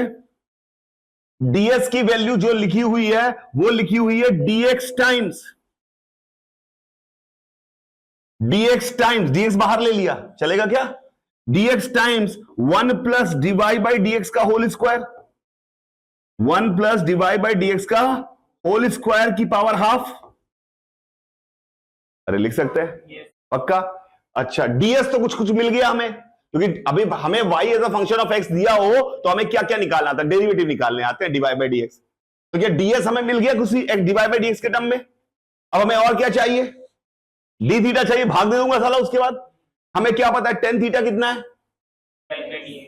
ds की वैल्यू जो लिखी हुई है वो लिखी हुई है dx टाइम्स, dx बाहर ले लिया, चलेगा क्या? dx times 1 plus divide by dx का whole square, 1 plus divide by dx का होल स्क्वायर की पावर हाफ। अरे लिख सकते हैं पक्का? अच्छा, ds तो कुछ कुछ मिल गया हमें, क्योंकि अभी हमें y as a function of x दिया हो तो हमें क्या क्या निकालना आता है? डेरिवेटिव निकालने आते हैं, डिवाइड बाई dx। तो क्या ds हमें मिल गया कुछ डिवाइड बाई dx के टर्म में? अब हमें और क्या चाहिए? डी थीटा चाहिए, भाग दे दूंगा साला। उसके बाद हमें क्या पता है टेन थीटा कितना है?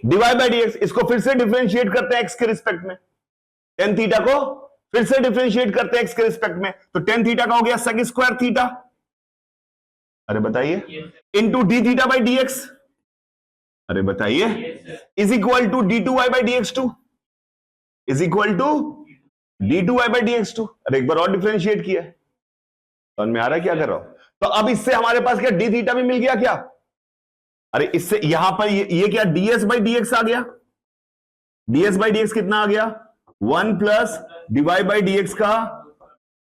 Divide by dx। इसको फिर से डिफरेंशिएट करते हैं x के रिस्पेक्ट में, टेन थीटा को फिर से डिफरेंशिएट करते हैं x के रिस्पेक्ट में, तो टेन थीटा का हो गया सेक स्क्वायर थीटा। अरे बताइए, into d theta by dx। अरे बताइए, is equal to d2y by dx2, is equal to d2y by dx2। अरे एक बार और डिफरेंशिएट किया है, समझ में आ रहा है क्या कर रहा हूं? तो अब इससे हमारे पास क्या डी थीटा भी मिल गया क्या? अरे इससे यहां पर ये क्या ds बाई dx आ गया, ds बाई dx कितना आ गया? 1 प्लस डिवाइड बाई dx का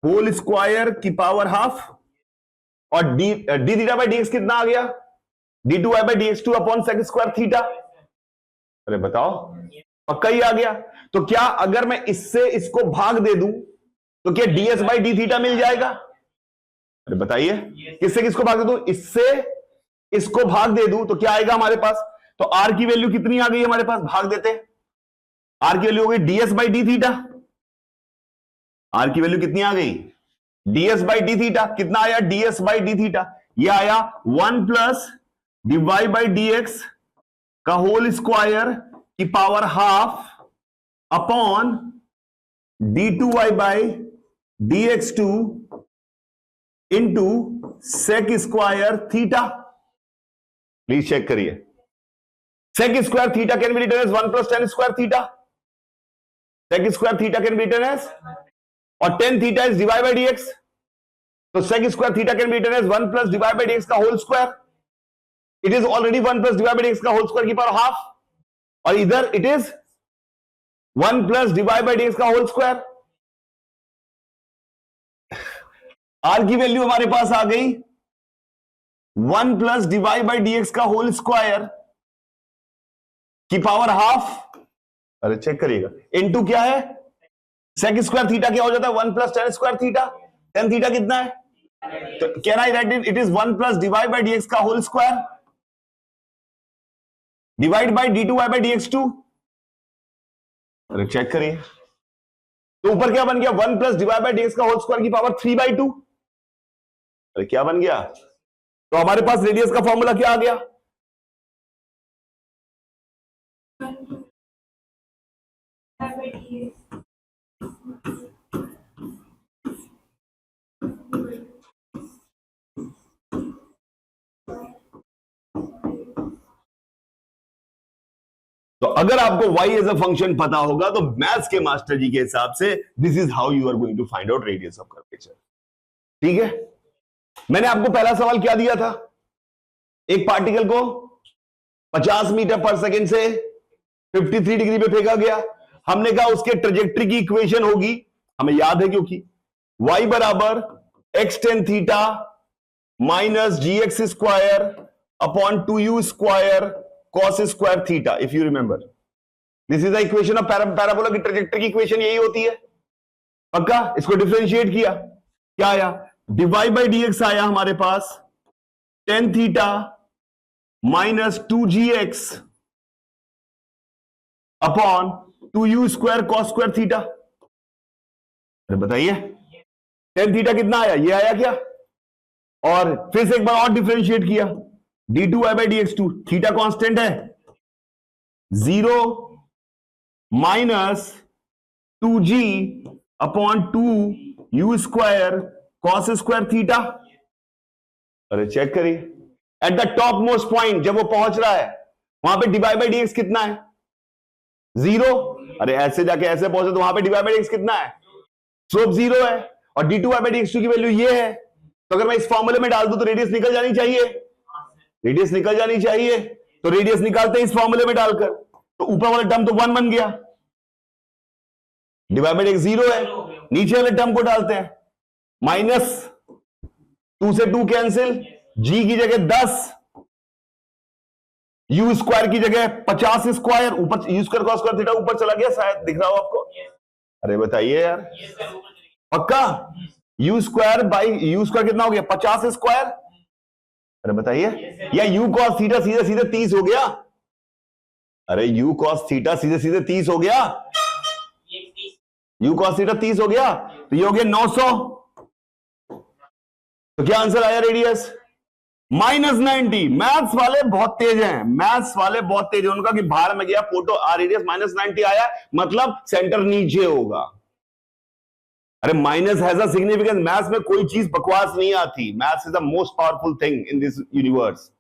होल स्क्वायर की पावर हाफ, और डी थीटा बाई dx कितना आ गया? d2y by dx2 upon sec square theta. अरे बताओ, पक्का ही आ गया। तो क्या अगर मैं इससे इसको भाग दे दूं तो क्या ds बाई डी थीटा मिल जाएगा? अरे बताइए, किससे किसको भाग दे दूं? इससे इसको भाग दे दूं तो क्या आएगा हमारे पास? तो r की वैल्यू कितनी आ गई हमारे पास? भाग देते, r की वैल्यू हो गई ds by d theta. r की वैल्यू कितनी आ गई? ds by d theta. कितना आया? ds by d theta. यह आया 1 प्लस डिवाइड बाई dx का होल स्क्वायर की power half upon d2y by dx2 into sec square theta. Please check करिए, sec square theta can be written as 1 plus tan square theta. Sec square theta can be written as, और tan theta is divide by dx, तो sec square theta can be written as 1 plus divide by dx का whole square. It is already 1 plus divide by dx का whole square की power half, और इधर it is 1 plus divide by dx का whole square. r की value हमारे पास आ गई 1 प्लस डिवाइड बाई dx का होल स्क्वायर की पावर हाफ। अरे चेक करिएगा, इनटू क्या है? सेक स्क्वायर थीटा क्या हो जाता है? 1 plus tan square theta. Tan theta कितना है? तो can I write it is 1 plus divide by dx का whole square divide by d2y by dx2। अरे चेक करिए, तो ऊपर क्या बन गया 1 प्लस डिवाइड बाई dx का होल स्क्वायर की पावर 3/2। अरे क्या बन गया? तो हमारे पास रेडियस का फॉर्मूला क्या आ गया? तो अगर आपको y एज अ फंक्शन पता होगा तो मैथ्स के मास्टर जी के हिसाब से this is how you are going to find out radius of curvature. ठीक है, मैंने आपको पहला सवाल क्या दिया था? एक पार्टिकल को 50 मीटर पर सेकेंड से 53 डिग्री पे फेंका गया। हमने कहा उसके ट्रेजेक्ट्री की इक्वेशन होगी, हमें याद है क्योंकि y बराबर x tan theta minus g x square upon 2u square cos square theta. If you remember this is the equation of parabola की ट्रेजेक्ट्री की इक्वेशन यही होती है। पक्का? इसको डिफरेंशिएट किया, क्या आया? डिवाइड बाई dx आया हमारे पास tan theta minus 2gx upon 2u square cos square theta. अरे बताइए टेन थीटा कितना आया? ये आया क्या? और फिर से एक बार और डिफरेंशिएट किया, d2y by dx2, theta constant है 0 minus 2g upon 2u square cos square theta. अरे चेक करिए, at the top most point जब वो पहुंच रहा है वहां पे डिवाइड बाई dx कितना है? 0। अरे ऐसे जाके ऐसे पहुंचे तो वहां पे डिवाइड बाई dx कितना है? स्लोप 0 है और d2y बाई dx2 की वैल्यू ये है। तो अगर मैं इस फॉर्मूले में डाल दूं तो रेडियस निकल जानी चाहिए, रेडियस निकल जानी चाहिए। तो रेडियस निकालते हैं इस फॉर्मूले में डालकर, तो ऊपर वाला टर्म तो 1 बन गया, डिवाइड बाई dx 0 है। नीचे वाले टर्म को डालते हैं, माइनस 2 से 2 कैंसिल, g की जगह 10, u स्क्वायर की जगह 50 स्क्वायर, ऊपर u square cos square theta ऊपर चला गया, शायद दिख रहा हो आपको। अरे बताइए यार, पक्का? u square by u square कितना हो गया? 50 स्क्वायर। अरे बताइए, या u cos थीटा सीधे सीधे 30 हो गया। अरे u cos थीटा सीधे सीधे 30 हो गया, u cos थीटा 30 हो गया, तो ये हो गया 900। तो क्या आंसर आया? रेडियस -90। मैथ्स वाले बहुत तेज हैं, मैथ्स वाले बहुत तेज हैं। उनका कि बाहर में गया फोटो रेडियस -90 आया, मतलब सेंटर नीचे होगा। अरे minus has a significance. Maths में कोई चीज बकवास नहीं आती, maths is the most powerful thing in this universe.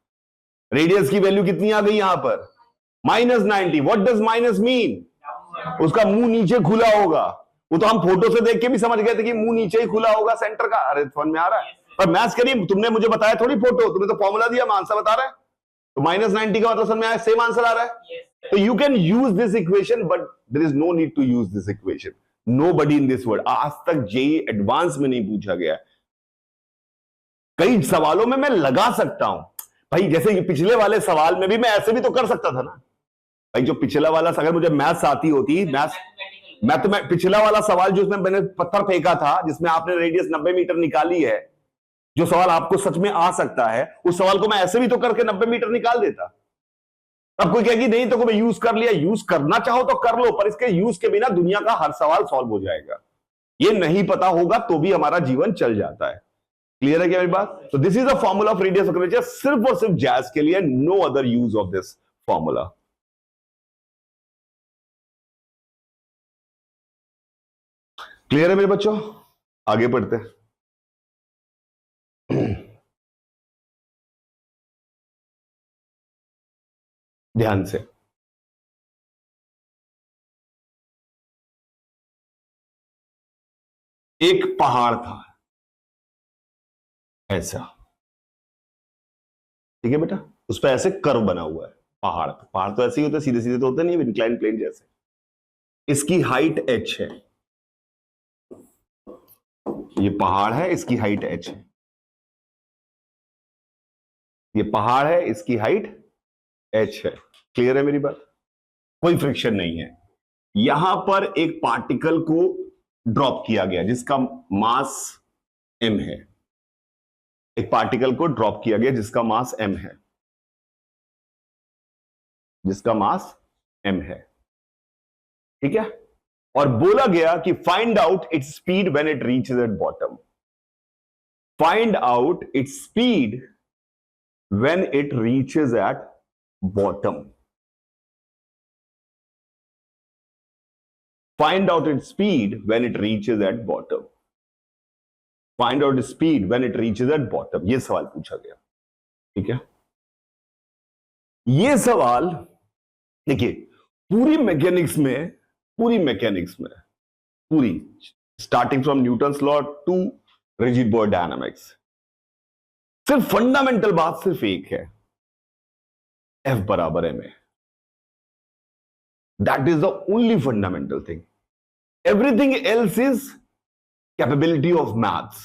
Radius की वैल्यू कितनी आ गई यहां पर? -90। What does minus mean? उसका मुंह नीचे खुला होगा। वो तो हम फोटो से देख के भी समझ गए थे कि मुंह नीचे ही खुला होगा सेंटर का। अरे समझ में आ रहा है? पर मैथ्स करिए, तुमने मुझे बताया थोड़ी फोटो, तुमने तो फॉर्मूला दिया, मैं आंसर बता रहा है। तो -90 का मतलब समझ में आया, सेम आंसर आ रहा है। तो you can use this equation but there is no need to use this equation. Nobody in this world, आज तक जेई एडवांस में नहीं पूछा गया। कई सवालों में मैं लगा सकता हूं भाई, जैसे पिछले वाले सवाल में भी मैं ऐसे भी तो कर सकता था ना भाई। जो पिछला वाला, अगर मुझे मैथ्स आती होती, मैं पिछला वाला सवाल जो उसमें मैंने पत्थर फेंका था, जिसमें आपने रेडियस 90 मीटर निकाली है, जो सवाल आपको सच में आ सकता है, उस सवाल को मैं ऐसे भी तो करके 90 मीटर निकाल देता। अब कोई कहेगी नहीं तो मैं यूज कर लिया। यूज करना चाहो तो कर लो, पर इसके यूज के बिना दुनिया का हर सवाल सॉल्व हो जाएगा। ये नहीं पता होगा तो भी हमारा जीवन चल जाता है। क्लियर है क्या मेरी बात? तो this is the formula of radius of curvature, सिर्फ और सिर्फ जैज के लिए, no other use of this formula. Clear है मेरे बच्चों? आगे पढ़ते हैं। ध्यान से, एक पहाड़ था ऐसा, ठीक है बेटा, उस पर ऐसे कर्व बना हुआ है। पहाड़ पहाड़ तो ऐसे ही होते हैं, सीधे सीधे तो होते नहीं, इंक्लाइन प्लेन जैसे। इसकी हाइट h है, ये पहाड़ है, इसकी हाइट h है। ये पहाड़ है, इसकी हाइट h है। क्लियर है मेरी बात? कोई फ्रिक्शन नहीं है। यहां पर एक पार्टिकल को ड्रॉप किया गया जिसका मास m है। एक पार्टिकल को ड्रॉप किया गया जिसका मास m है, जिसका मास m है, ठीक है, और बोला गया कि find out its speed when it reaches at bottom, find out its speed when it reaches at bottom, find out its speed when it reaches at bottom, find out speed when it reaches at bottom, यह सवाल पूछा गया, ठीक है। यह सवाल देखिए पूरी मैकेनिक्स में starting from Newton's law to rigid body dynamics, सिर्फ फंडामेंटल बात सिर्फ एक है, F बराबर ma, that is the only fundamental thing, everything else is capability of maths,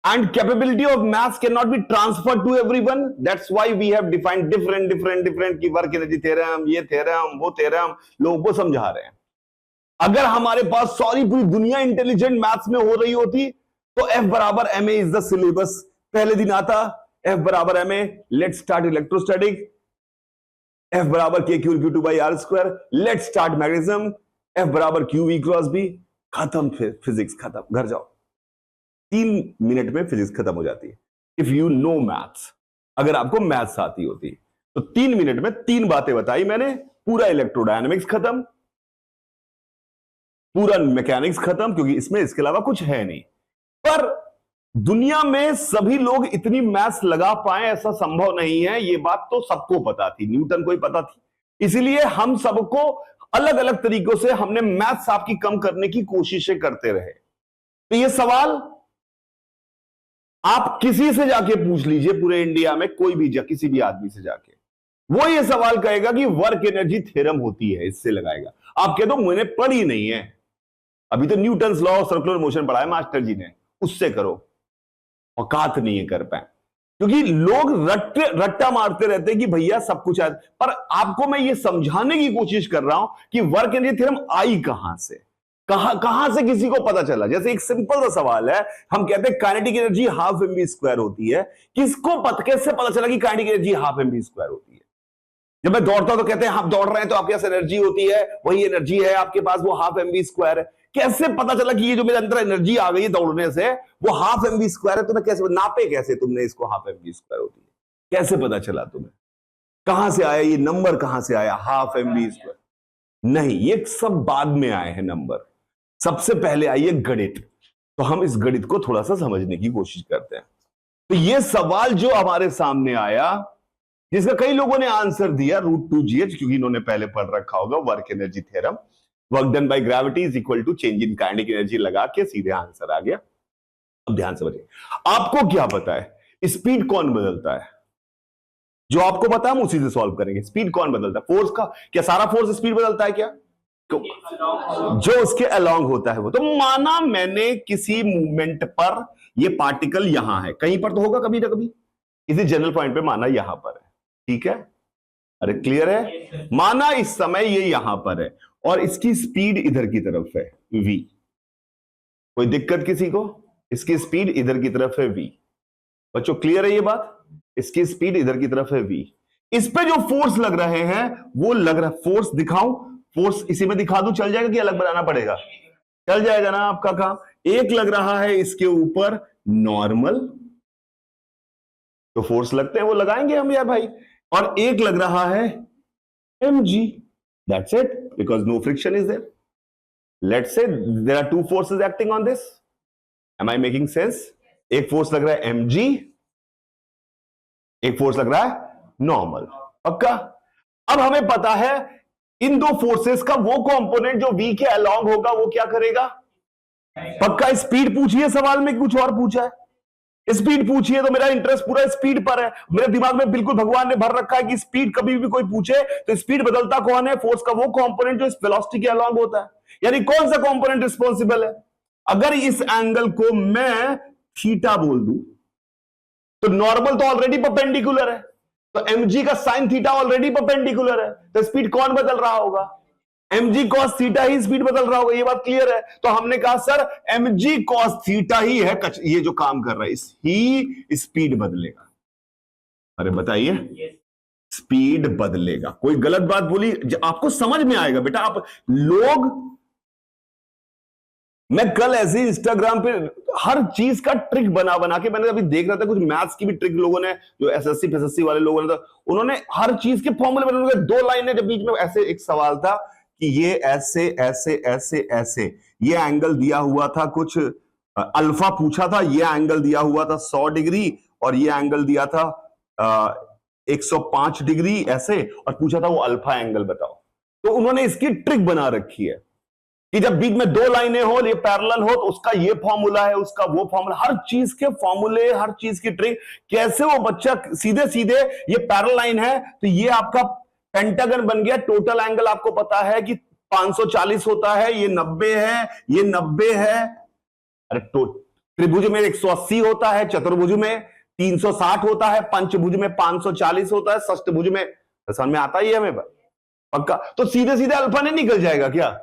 and capability of maths cannot be transferred to everyone. That's why we have defined different की work energy theorem, ये theorem, वो theorem, लोगों को समझा रहे हैं। अगर हमारे पास सारी पूरी दुनिया इंटेलिजेंट मैथ्स में हो रही होती तो F बराबर ma इज द सिलेबस, पहले दिन आता F बराबर ma, let's start electrostatic, F बराबर Q2 by R square, let's start magnetism, F बराबर QV क्रॉस B, खत्म, फिजिक्स खत्म, घर जाओ। 3 मिनट में फिजिक्स खत्म हो जाती है इफ यू नो मैथ्स। अगर आपको मैथ्स आती होती तो 3 मिनट में 3 बातें बताई मैंने, पूरा इलेक्ट्रोडायनेमिक्स खत्म, पूरा मैकेनिक्स खत्म, क्योंकि इसमें इसके अलावा कुछ है नहीं। पर दुनिया में सभी लोग इतनी मैथ्स लगा पाए ऐसा संभव नहीं है, यह बात तो सबको पता थी, न्यूटन को ही पता थी, इसीलिए हम सबको अलग अलग तरीकों से हमने मैथ्स आपकी कम करने की कोशिशें करते रहे। तो ये सवाल आप किसी से जाके पूछ लीजिए, पूरे इंडिया में कोई भी किसी भी आदमी से जाके, वो ये सवाल कहेगा कि वर्क एनर्जी थ्योरम होती है, इससे लगाएगा। आप कह दो मैंने पढ़ी नहीं है, अभी तो Newton's law of circular motion पढ़ा है मास्टर जी ने, उससे करो, औकात नहीं है कर पाए, क्योंकि लोग रट्टा मारते रहते हैं कि भैया सब कुछ है। पर आपको मैं ये समझाने की कोशिश कर रहा हूं कि वर्क एनर्जी थ्योरम आई कहां से, कहां से किसी को पता चला। जैसे एक सिंपल सा सवाल है, हम कहते हैं काइनेटिक एनर्जी हाफ mv² होती है, किसको कैसे पता चला कि काइनेटिक एनर्जी हाफ mv² होती है? जब मैं दौड़ता हूं तो कहते हैं आप दौड़ रहे हैं तो आपके पास एनर्जी होती है, वही एनर्जी है आपके पास, वो हाफ mv² है। कैसे पता चला कि ये जो मेरे अंदर एनर्जी आ गई है दौड़ने से वो हाफ mv² है? तुम्हें कैसे नापे, कैसे तुमने इसको हाफ mv² होती है, कैसे पता चला तुम्हें? कहां से आया ये नंबर, कहां से आया हाफ mv²? नहीं, ये सब बाद में आए हैं नंबर, सबसे पहले आई है गणित। तो हम इस गणित को थोड़ा सा समझने की कोशिश करते हैं। तो ये सवाल जो हमारे सामने आया, जिसका कई लोगों ने आंसर दिया √2gh, क्योंकि इन्होंने पहले पढ़ रखा होगा work energy theorem, work done by gravity is equal to change in kinetic energy, लगा के सीधे आंसर आ गया। अब ध्यान से समझिए, आपको क्या पता है स्पीड कौन बदलता है? जो आपको पता है हम उसी से सॉल्व करेंगे। स्पीड कौन बदलता है? फोर्स का, क्या सारा फोर्स स्पीड बदलता है क्या? जो उसके अलोंग होता है वो। तो माना मैंने किसी मूवमेंट पर, ये पार्टिकल यहां है, कहीं पर तो होगा कभी ना कभी, किसी जनरल पॉइंट पे माना यहां पर है, ठीक है, अरे क्लियर है? माना इस समय ये यहां पर है और इसकी स्पीड इधर की तरफ है v, कोई दिक्कत किसी को? इसकी स्पीड इधर की तरफ है v, बच्चों क्लियर है ये बात? इसकी स्पीड इधर की तरफ है v, इस पे जो फोर्स लग रहे हैं वो लग रहा, फोर्स दिखाऊं, फोर्स इसी में दिखा दूं, चल जाएगा कि अलग बनाना पड़ेगा? चल जाएगा ना आपका काम। एक लग रहा है इसके ऊपर नॉर्मल, तो फोर्स लगते हैं वो लगाएंगे हम यार भाई, और एक लग रहा है mg, that's it, because no friction is there. Let's say there are 2 forces acting on this. Am I making sense? एक फोर्स लग रहा है mg, एक फोर्स लग रहा है नॉर्मल, पक्का? अब हमें पता है इन दो फोर्सेस का वो कंपोनेंट जो v के अलोंग होगा वो क्या करेगा? पक्का स्पीड पूछिए सवाल में, कुछ और पूछा है? स्पीड पूछिए, तो मेरा इंटरेस्ट पूरा स्पीड पर है। मेरे दिमाग में बिल्कुल भगवान ने भर रखा है कि स्पीड कभी भी कोई पूछे तो स्पीड बदलता कौन है? फोर्स का वो कंपोनेंट जो इस वेलोसिटी के अलोंग होता है। यानी कौन सा कंपोनेंट रिस्पॉन्सिबल है? अगर इस एंगल को मैं थीटा बोल दूं तो नॉर्मल तो ऑलरेडी परपेंडिकुलर है, तो mg का साइन थीटा ऑलरेडी परपेंडिकुलर है, तो स्पीड कौन बदल रहा होगा? mg cos थीटा ही स्पीड बदल रहा होगा, ये बात क्लियर है। तो हमने कहा सर mg cos थीटा ही है ये जो काम कर रहा है, ही स्पीड बदलेगा। अरे बताइए, स्पीड बदलेगा। कोई गलत बात बोली आपको समझ में आएगा बेटा। आप लोग, मैं कल ऐसे इंस्टाग्राम पे हर चीज का ट्रिक बना बना के, मैंने अभी देख रहा था कुछ मैथ्स की भी ट्रिक लोगों ने, जो एसएससी फेसएससी वाले लोगों ने, उन्होंने हर चीज के फॉर्मूले बना, 2 लाइनें जब बीच में ऐसे एक सवाल था कि ये ऐसे ऐसे ऐसे ऐसे, ये एंगल दिया हुआ था, कुछ अल्फा पूछा था, ये एंगल दिया हुआ था 100 डिग्री और ये एंगल दिया था 105 डिग्री ऐसे, और पूछा था वो अल्फा एंगल बताओ। तो उन्होंने इसकी ट्रिक बना रखी है कि जब बीच में 2 लाइनें हो, ये पैरेलल हो, तो उसका ये फॉर्मूला है, उसका वो फॉर्मूला, हर चीज के फॉर्मूले, हर चीज की ट्रिक। कैसे वो बच्चा सीधे सीधे, ये पैरेलल लाइन है तो ये आपका पेंटागन बन गया, टोटल एंगल आपको पता है कि 540 होता है, ये 90 है, ये 90 है। अरे त्रिभुज में 180 होता है, चतुर्भुज में 360 होता है, पंचभुज में 540 होता है, षष्ठभुज में, समझ में आता ही है हमें पक्का। तो सीधे सीधे अल्फा नहीं निकल जाएगा क्या?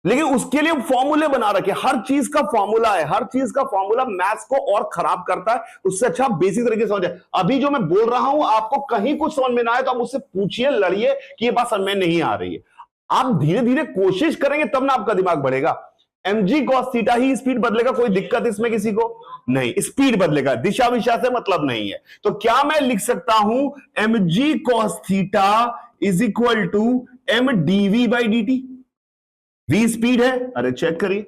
लेकिन उसके लिए फॉर्मूले बना रखे, हर चीज का फॉर्मूला है, हर चीज का फॉर्मूला मैथ्स को और खराब करता है। उससे अच्छा बेसिक तरीके से समझे। अभी जो मैं बोल रहा हूं, आपको कहीं कुछ समझ में ना आए तो आप मुझसे पूछिए, लड़िए कि ये बात समझ में नहीं आ रही है। आप धीरे धीरे कोशिश करेंगे तब ना आपका दिमाग बढ़ेगा। mg cos थीटा ही स्पीड बदलेगा, कोई दिक्कत इसमें किसी को नहीं, स्पीड बदलेगा, दिशा विशा से मतलब नहीं है। तो क्या मैं लिख सकता हूं mg cos theta is equal to m dv by dt? v speed है, अरे चेक करिए,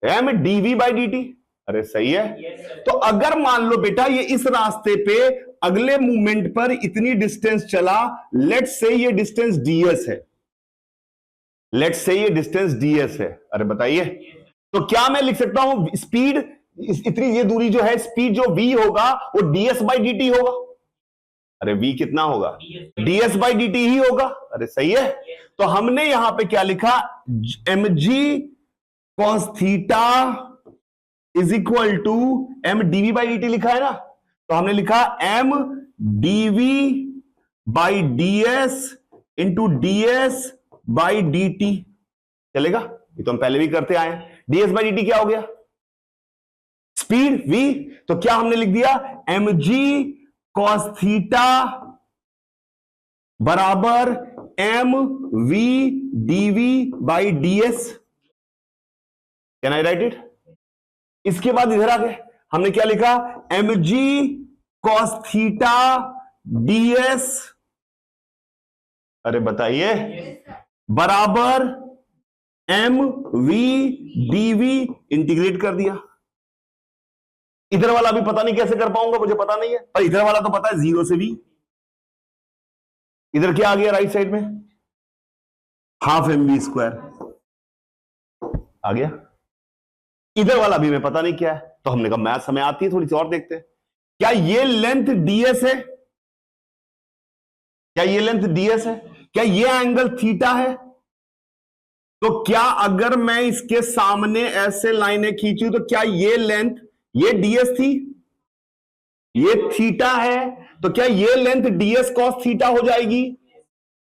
m dv बाई dt, अरे सही है। तो अगर मान लो बेटा ये इस रास्ते पे अगले मूवमेंट पर इतनी डिस्टेंस चला, लेट्स से ये डिस्टेंस ds है, लेट्स से ये डिस्टेंस ds है, अरे बताइए, तो क्या मैं लिख सकता हूं स्पीड इतनी, ये दूरी जो है, स्पीड जो v होगा वो ds बाई dt होगा। अरे v कितना होगा? ds बाई dt ही होगा, अरे सही है। तो हमने यहां पे क्या लिखा, mg cos theta is equal to m dv by dt लिखा है ना। तो हमने लिखा m dv by ds into ds by dt, चलेगा? ये तो हम पहले भी करते आए हैं। ds बाई dt क्या हो गया? Speed v। तो क्या हमने लिख दिया, mg cos थीटा बराबर m v dv by ds। Can I write it? इसके बाद इधर आ गए, हमने क्या लिखा, mg cos थीटा ds, अरे बताइए, बराबर m v dv, इंटीग्रेट कर दिया। इधर वाला भी पता नहीं कैसे कर पाऊंगा, मुझे पता नहीं है, पर इधर वाला तो पता है, 0 से v। इधर क्या आ गया राइट साइड में, हाफ mv स्क्वायर आ गया। इधर वाला भी मैं पता नहीं क्या है, तो हमने कहा मैथ्स हमें आती है, थोड़ी सी और देखते हैं। क्या ये लेंथ ds है? क्या ये लेंथ ds है? क्या ये एंगल थीटा है? तो क्या अगर मैं इसके सामने ऐसे लाइनें खींचूं तो क्या ये लेंथ, ये ds थी, ये थीटा है, तो क्या ये लेंथ ds cos थीटा हो जाएगी?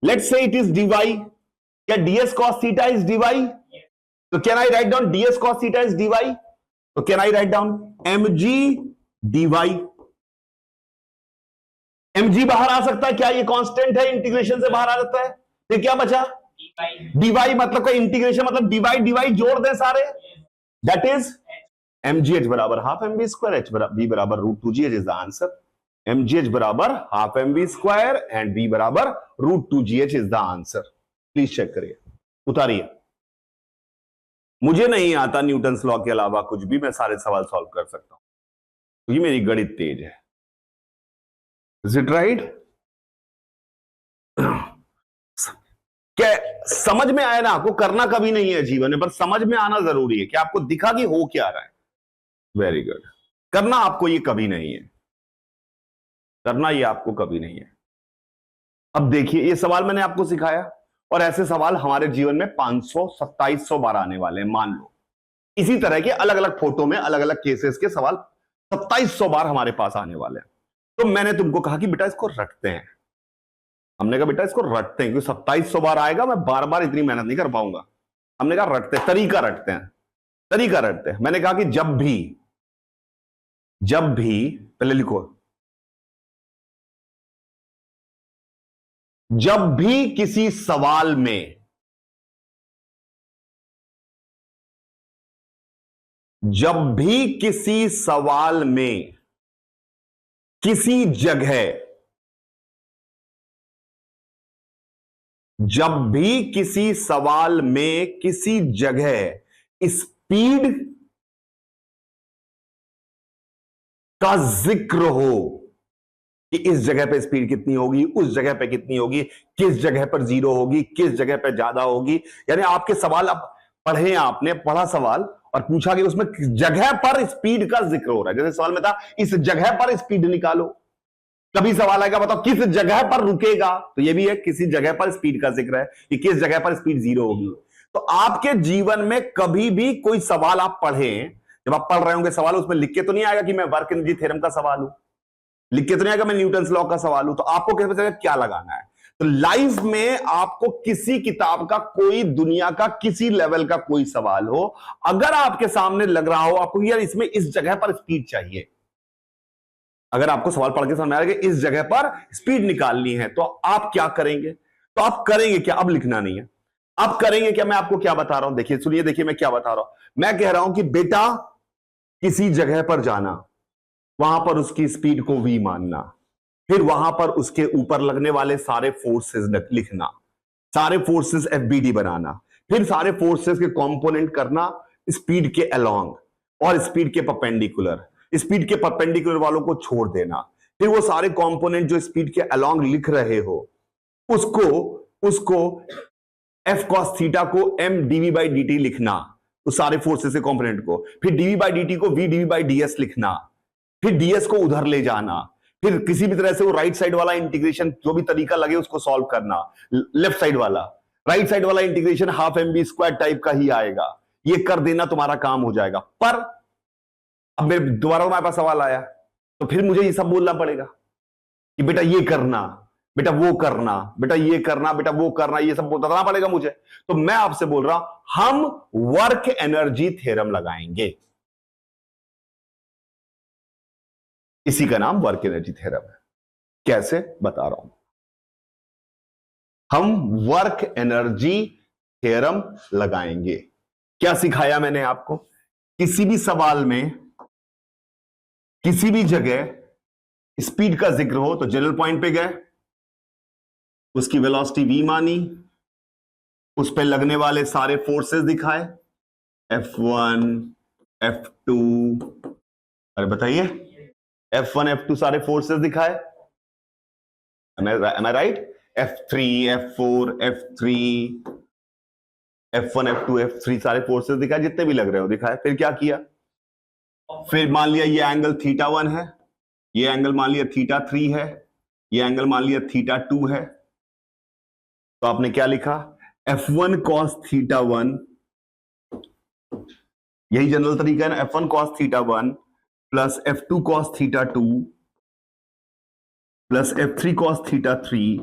Let's say it is dy। क्या ds cos theta is dy? तो can I write down ds cos theta is dy? तो can I write down mg dy? mg बाहर आ सकता है क्या? ये कांस्टेंट है, इंटीग्रेशन से बाहर आ जाता है। फिर क्या बचा? dy, मतलब कोई इंटीग्रेशन, मतलब dy जोड़ दें सारे, दैट इज mgh बराबर half mv square, h v बराबर √2gh is the answer. mgh बराबर half mv square and v बराबर √2gh is the answer. Please check करिए, उतारिए। मुझे नहीं आता न्यूटन्स लॉ के अलावा कुछ भी, मैं सारे सवाल सॉल्व कर सकता हूं क्योंकि मेरी गणित तेज है। Is it right? क्या समझ में आया ना आपको? करना कभी नहीं है जीवन में, पर समझ में आना जरूरी है कि आपको दिखा कि हो क्या रहा है। Very good. करना आपको ये कभी नहीं है, करना ये आपको कभी नहीं है। अब देखिए, ये सवाल मैंने आपको सिखाया और ऐसे सवाल हमारे जीवन में 500-2700 बार आने वाले हैं। मान लो इसी तरह के अलग अलग फोटो में अलग अलग केसेस के सवाल 2700 बार हमारे पास आने वाले हैं। तो मैंने तुमको कहा कि बेटा इसको रटते हैं, हमने कहा बेटा इसको रटते हैं, क्योंकि 2700 बार आएगा, मैं बार बार इतनी मेहनत नहीं कर पाऊंगा। हमने कहा रटते हैं, तरीका रटते हैं, तरीका रटते हैं। मैंने कहा कि जब भी पहले लिखो, जब भी किसी सवाल में, जब भी किसी सवाल में किसी जगह, जब भी किसी सवाल में किसी जगह स्पीड का जिक्र हो कि इस जगह पे स्पीड कितनी होगी, उस जगह पे कितनी होगी, किस जगह पर 0 होगी, किस जगह पे ज्यादा होगी, यानी आपके सवाल आप पढ़े, आपने पढ़ा सवाल और पूछा कि उसमें जगह पर स्पीड का जिक्र हो रहा है। जैसे सवाल में था इस जगह पर स्पीड निकालो, कभी सवाल आएगा बताओ किस जगह पर रुकेगा, तो ये भी है किसी जगह पर स्पीड का जिक्र है कि किस जगह पर स्पीड 0 होगी। तो आपके जीवन में कभी भी कोई सवाल आप पढ़ें, जब आप पढ़ रहे होंगे सवाल, उसमें लिख के तो नहीं आएगा कि मैं वर्क एनर्जी थ्योरम का सवाल हूं, लिख के तो नहीं आएगा मैं न्यूटन्स लॉ का सवाल हूं। तो आपको कैसे पता चलेगा क्या लगाना है? तो लाइफ में आपको किसी किताब का, कोई दुनिया का किसी लेवल का कोई सवाल हो, अगर आपके सामने लग रहा हो आपको यार इसमें इस जगह पर स्पीड चाहिए, अगर आपको सवाल पढ़ के समझ आ रहा है कि इस जगह पर स्पीड निकालनी है, तो आप क्या करेंगे? तो आप करेंगे क्या? अब लिखना नहीं है, आप करेंगे क्या? मैं आपको क्या बता रहा हूं, देखिए सुनिए, देखिए मैं क्या बता रहा हूं। मैं कह रहा हूं कि बेटा किसी जगह पर जाना, वहां पर उसकी स्पीड को v मानना, फिर वहां पर उसके ऊपर लगने वाले सारे फोर्सेस लिखना, सारे फोर्सेस एफबीडी बनाना, फिर सारे फोर्सेस के कंपोनेंट करना स्पीड के अलोंग और स्पीड के परपेंडिकुलर, स्पीड के परपेंडिकुलर वालों को छोड़ देना, फिर वो सारे कंपोनेंट जो स्पीड के अलोंग लिख रहे हो उसको एफ कॉस थीटा को m dv by d t लिखना, उस सारे फोर्सेस के कंपोनेंट को, फिर डीवी बाई डी टी को वी डीवी बाई डीएस लिखना, फिर डीएस को उधर ले जाना, फिर किसी भी तरह से वो राइट साइड वाला इंटीग्रेशन जो भी तरीका लगे उसको सॉल्व करना, लेफ्ट साइड वाला, राइट साइड वाला integration half m B square type का ही आएगा, ये कर देना तुम्हारा काम हो जाएगा। पर अब मेरे दोबारा तुम्हारे पास सवाल आया तो फिर मुझे ये सब बोलना पड़ेगा कि बेटा ये करना, बेटा वो करना, बेटा ये करना, बेटा वो करना, ये सब बताना पड़ेगा मुझे। तो मैं आपसे बोल रहा हूं हम वर्क एनर्जी थ्योरम लगाएंगे, इसी का नाम वर्क एनर्जी थ्योरम है। कैसे बता रहा हूं, हम वर्क एनर्जी थ्योरम लगाएंगे। क्या सिखाया मैंने आपको? किसी भी सवाल में किसी भी जगह स्पीड का जिक्र हो तो जनरल पॉइंट पे गए, उसकी वेलोसिटी v मानी, उस पे लगने वाले सारे फोर्सेस दिखाए, F1 F2, अरे बताइए F1 F2 सारे फोर्सेस दिखाए, am I right? F3 F4 F3 F1 F2 F3 सारे फोर्सेस दिखाए, जितने भी लग रहे हो दिखाए। फिर क्या किया? फिर मान लिया ये एंगल θ1 है, ये एंगल मान लिया θ3 है, ये एंगल मान लिया θ2 है, तो आपने क्या लिखा? F1 cos θ1, यही जनरल तरीका है ना, F1 cos θ1 plus F2 cos θ2 plus F3 cos θ3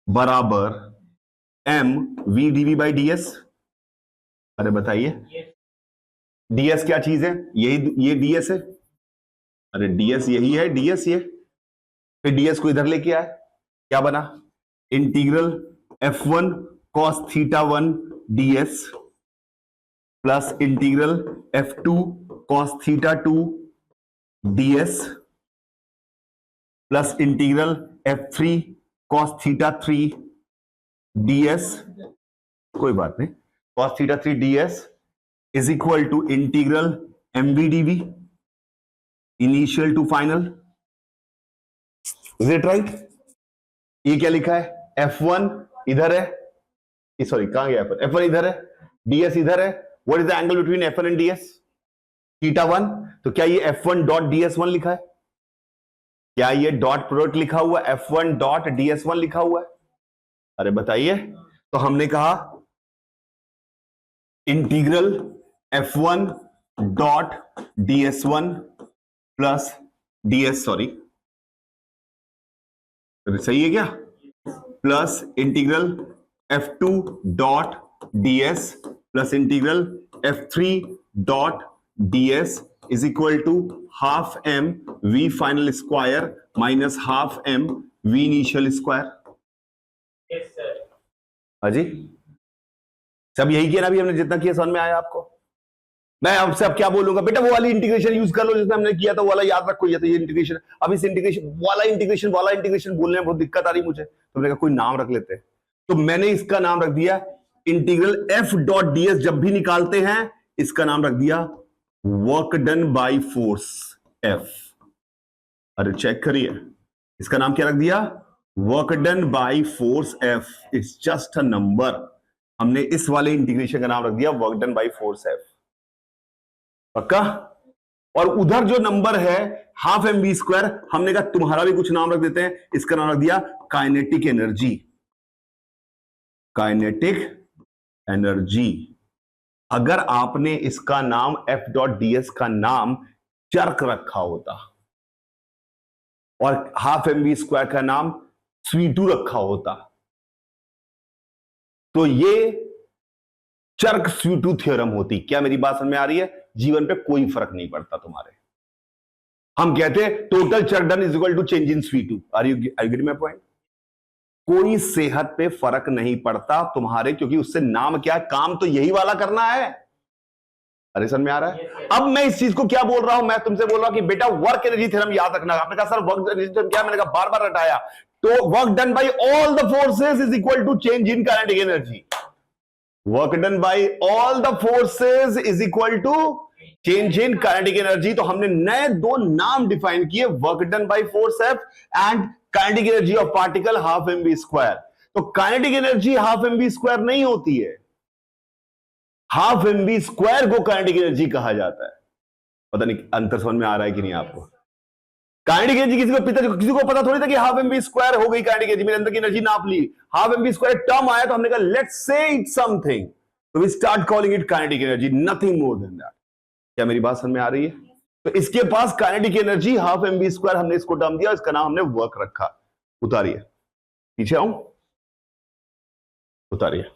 बराबर m v dv by ds। अरे बताइए ds क्या चीज है? यही ये ds है, अरे ds यही है, ds ये, फिर ds को इधर लेके आए, क्या बना? Integral F1 cos θ1 ds plus integral F2 cos θ2 ds plus integral F3 cos θ3 ds, कोई बात नहीं, cos θ3 ds is equal to integral mvdv initial to final. Is it right? ये क्या लिखा है? F1 इधर है, सॉरी कहां गया F1? F1 इधर है, ds इधर है। What is the angle between F1 and ds? θ1। तो क्या ये F1 डॉट ds1 लिखा है? क्या ये डॉट प्रोडक्ट लिखा हुआ F1 डॉट ds1 लिखा हुआ है? अरे बताइए। तो हमने कहा integral F1 dot ds1 plus ds, sorry तो सही है क्या? Plus integral F2 dot ds plus integral F3 dot ds is equal to half m v final square minus half m v initial square. Yes sir. हाजी, सब यही किया ना अभी हमने, जितना किया समझ में आया आपको? मैं आपसे अब क्या बोलूंगा, बेटा वो वाली इंटीग्रेशन यूज कर लो जिसमें हमने किया था, वो वाला याद रखो। ये तो ये इंटीग्रेशन, अब इस इंटीग्रेशन वाला इंटीग्रेशन बोलने में बहुत दिक्कत आ रही मुझे, तो मैंने कहा कोई नाम रख लेते हैं, तो मैंने इसका नाम रख दिया इंटीग्रल एफ डॉट ds। जब भी निकालते हैं इसका नाम रख दिया work done by force F। अरे चेक करिए, इसका नाम क्या रख दिया? Work done by force F। It's just a number. हमने इस वाले इंटीग्रेशन का नाम रख दिया work done by force F। पक्का? और उधर जो नंबर है हाफ एम बी स्क्वायर, हमने कहा तुम्हारा भी कुछ नाम रख देते हैं, इसका नाम रख दिया काइनेटिक एनर्जी। Kinetic energy. अगर आपने इसका नाम F डॉट ds का नाम चर्क रखा होता और हाफ एम बी स्क्वायर का नाम C2 रखा होता, तो ये चर्क C2 थ्योरम होती। क्या मेरी बात समझ में आ रही है? जीवन पे कोई फर्क नहीं पड़ता तुम्हारे। हम कहते हैं total work done is equal to change in C2। Are you getting my point? कोई सेहत पे फर्क नहीं पड़ता तुम्हारे, क्योंकि उससे नाम क्या है, काम तो यही वाला करना है। अरे समझ में आ रहा है? अब मैं इस चीज को क्या बोल रहा हूं, मैं तुमसे बोल रहा हूं कि बेटा वर्क एनर्जी थ्योरम याद रखना। आपने कहा सर वर्क एनर्जी थ्योरम क्या? मैंने कहा बार बार रटाया। तो work done by all the forces is equal to change in kinetic energy. Work done by all the forces is equal to change in kinetic energy. तो हमने नए दो नाम डिफाइन किए, work done by force F and kinetic energy of particle half m B square. तो kinetic energy half m B square नहीं होती है, हाफ एम बी स्क्वायर को काइनेटिक एनर्जी कहा जाता है। पता नहीं अंतर समझ में आ रहा है कि नहीं आपको? काइनेटिक एनर्जी किसी को पता थोड़ी था कि हाफ एम बी स्क्वायर हो गई काइनेटिक एनर्जी, मेरे अंदर की एनर्जी नाप ली। Half m B square term आया तो हमने कहा लेट्स से इट समथिंग, तो we start calling it kinetic energy, nothing more than that. क्या मेरी बात समझ में आ रही है? तो इसके पास kinetic energy half m B square, हमने इसको टर्म दिया, इसका नाम हमने वर्क रखा। उतारिए, पीछे आऊं, उतारिए।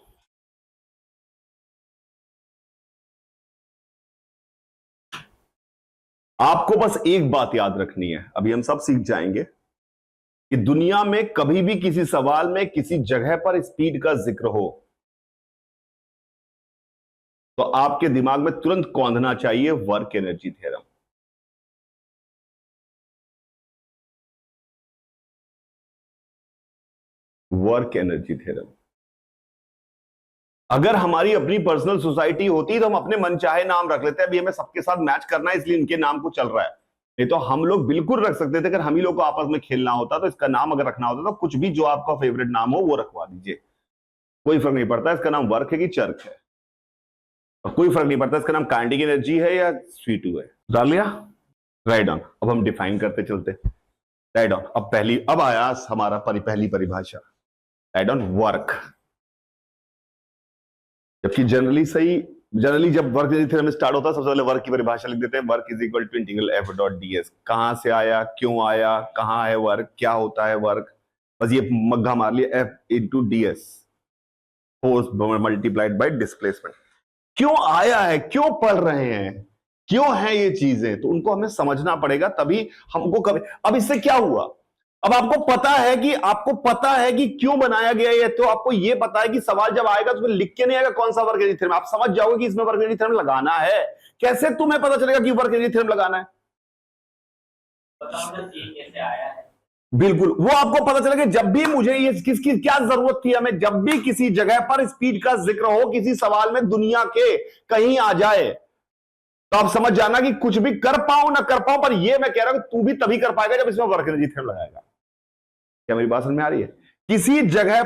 आपको बस एक बात याद रखनी है, अभी हम सब सीख जाएंगे कि दुनिया में कभी भी किसी सवाल में किसी जगह पर स्पीड का जिक्र हो तो आपके दिमाग में तुरंत कौंधना चाहिए work energy theorem. Work energy theorem. अगर हमारी अपनी पर्सनल सोसाइटी होती तो हम अपने मनचाहे नाम रख लेते हैं। अभी हमें सबके साथ मैच करना है इसलिए इनके नाम को चल रहा है, नहीं तो हम लोग बिल्कुल रख सकते थे। अगर हम ही लोग को आपस में खेलना होता तो इसका नाम अगर रखना होता तो कुछ भी जो आपका फेवरेट नाम हो वो रखवा दीजिए, कोई फर्क नहीं पड़ता इसका नाम वर्क है कि चर्क है, और कोई फर्क नहीं पड़ता इसका नाम काइनेटिक एनर्जी है या C2 है। डाल लिया? Write down. अब हम डिफाइन करते चलते। Write down. अब आया हमारा पहली परिभाषा। Write down work. जबकि जनरली जब वर्क थ्योरम स्टार्ट होता है सबसे पहले वर्क की परिभाषा लिख देते हैं, work is equal to integral F dot ds। कहां से आया, क्यों आया, कहां है वर्क, क्या होता है वर्क, बस ये मग्घा मार लिया F into ds, force multiplied by displacement. क्यों आया है, क्यों पढ़ रहे हैं, क्यों है ये चीजें, तो उनको हमें समझना पड़ेगा तभी हमको कभी। अब इससे क्या हुआ? अब आपको पता है कि क्यों बनाया गया है, तो आपको ये पता है कि सवाल जब आएगा तो लिख के नहीं आएगा कौन सा वर्क एनर्जी थ्योरम, आप समझ जाओगे कि इसमें वर्क एनर्जी थ्योरम लगाना है। कैसे तुम्हें पता चलेगा कि वर्क एनर्जी थ्योरम लगाना है? कैसे आया है? बिल्कुल, वो आपको पता चलेगा जब भी मुझे ये किसकी क्या जरूरत थी हमें, जब भी किसी जगह पर स्पीड का जिक्र हो किसी सवाल में दुनिया के कहीं आ जाए, तो आप समझ जाना कि कुछ भी कर पाऊं ना कर पाऊं, पर ये मैं कह रहा हूं तू भी तभी कर पाएगा जब इसमें वर्क एनर्जी थ्योरम लगाएगा। क्या मेरी बात समझ में आ रही है? किसी जगह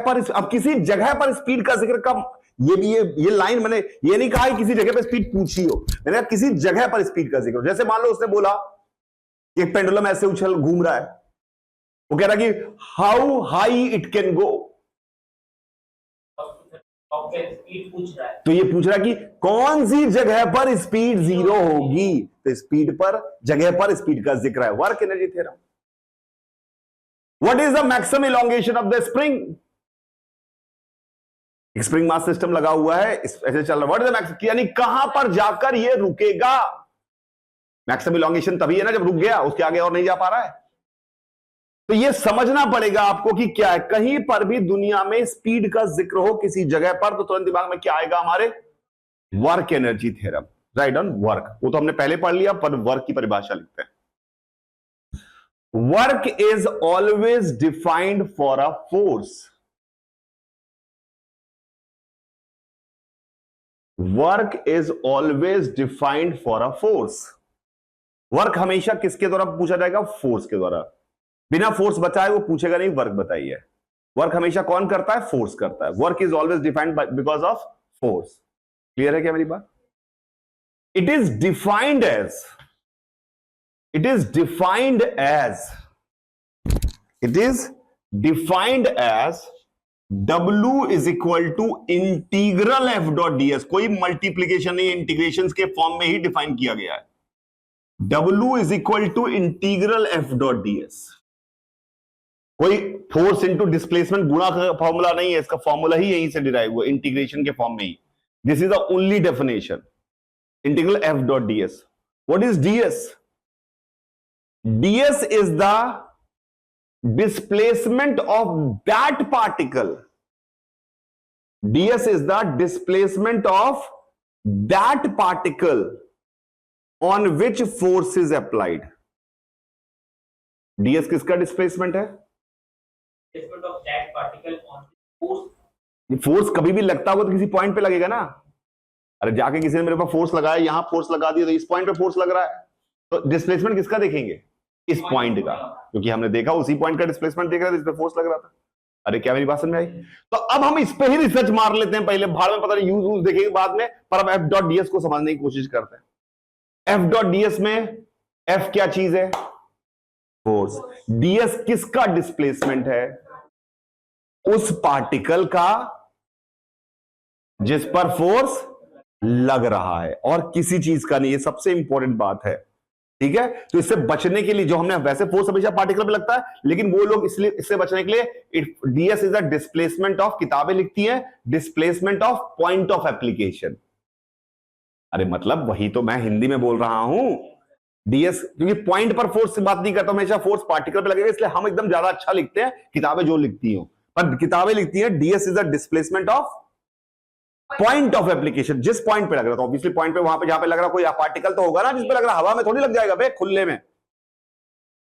पर स्पीड का जिक्र कब, ये लाइन मैंने ये नहीं कहा कि किसी जगह पर स्पीड पूछी हो, मैंने कहा किसी जगह पर स्पीड का जिक्र हो। जैसे मान लो उसने बोला कि एक पेंडुलम ऐसे उछल घूम रहा है, वो कह रहा कि how high it can go, speed पूछ रहा है, तो ये पूछ रहा है कि कौन सी जगह पर स्पीड 0 होगी, तो जगह पर स्पीड का जिक्र है, work energy theorem. What is the maximum elongation of the spring? Spring mass system लगा हुआ है, ऐसे चल रहा है, व्हाट इज द मैक्सिमम, यानी कहां पर जाकर ये रुकेगा? मैक्सिमम इलोंगेशन तभी है ना जब रुक गया, उसके आगे और नहीं जा पा रहा है। तो ये समझना पड़ेगा आपको कि क्या है, कहीं पर भी दुनिया में स्पीड का जिक्र हो किसी जगह पर तो तुरंत दिमाग में क्या आएगा हमारे? Work energy theorem, right on work. वो तो हमने पहले पढ़ लिया, पर वर्क की परिभाषा लिखते हैं। Work is always defined for a force. Work is always defined for a force. Work हमेशा किसके द्वारा पूछा जाएगा? फोर्स के द्वारा। बिना फोर्स बताए वो पूछेगा नहीं वर्क बताइए। वर्क हमेशा कौन करता है? फोर्स करता है। Work is always defined because of force. Clear है क्या मेरी बात? It is defined as, it is defined as, it is defined as W is equal to integral F dot d s. कोई मल्टीप्लीकेशन नहीं, integration के form में ही define किया गया है। W is equal to integral F dot d s. कोई force into displacement गुणा का फॉर्मूला नहीं है, इसका फॉर्मूला ही यहीं से डिराइव हुआ, इंटीग्रेशन के फॉर्म में ही। This is the only definition, integral F dot d s. What is ds? ds is the displacement of that particle. ds is the displacement of that particle on which force is applied. ds किसका displacement है? Displacement of that particle on force. Force कभी भी लगता होगा तो किसी point पे लगेगा ना। अरे जाके किसी ने मेरे पास फोर्स लगाया, यहां फोर्स लगा दिया तो इस पॉइंट पे फोर्स लग रहा है, तो डिस्प्लेसमेंट किसका देखेंगे? इस पॉइंट का, क्योंकि हमने देखा उसी पॉइंट का डिस्प्लेसमेंट देख रहा था जिस पे फोर्स लग रहा था। अरे क्या मेरी बात समझ में आई? तो अब हम इस पे ही रिसर्च मार लेते हैं, पहले भाड़ में पता नहीं यूज देखेंगे बाद में, पर अब एफ डॉट डीएस को समझने की कोशिश करते हैं। एफ डॉट डीएस में एफ क्या चीज है? फोर्स। डीएस किसका डिस्प्लेसमेंट है? उस पार्टिकल का जिस पर फोर्स लग रहा है, और किसी चीज का नहीं। ये सबसे इंपॉर्टेंट बात है, ठीक है? तो इससे बचने के लिए, जो हमने वैसे फोर्स हमेशा पार्टिकल पे लगता है, लेकिन वो लोग इसलिए इससे बचने के लिए DS is the displacement of, किताबें लिखती हैं displacement of point of application. अरे मतलब वही तो मैं हिंदी में बोल रहा हूं, डीएस, क्योंकि पॉइंट पर फोर्स से बात नहीं करता, हमेशा फोर्स पार्टिकल पे लगेगा, इसलिए हम एकदम ज्यादा अच्छा लिखते हैं किताबें जो लिखती हो। पर किताबें लिखती हैं DS is the displacement of point of application, जिस पॉइंट पे लग रहा था। ऑब्वियसली पॉइंट पे, वहां पे जहां पे लग रहा कोई पार्टिकल तो होगा ना जिस पे लग रहा, हवा में थोड़ी लग जाएगा बे, खुले में।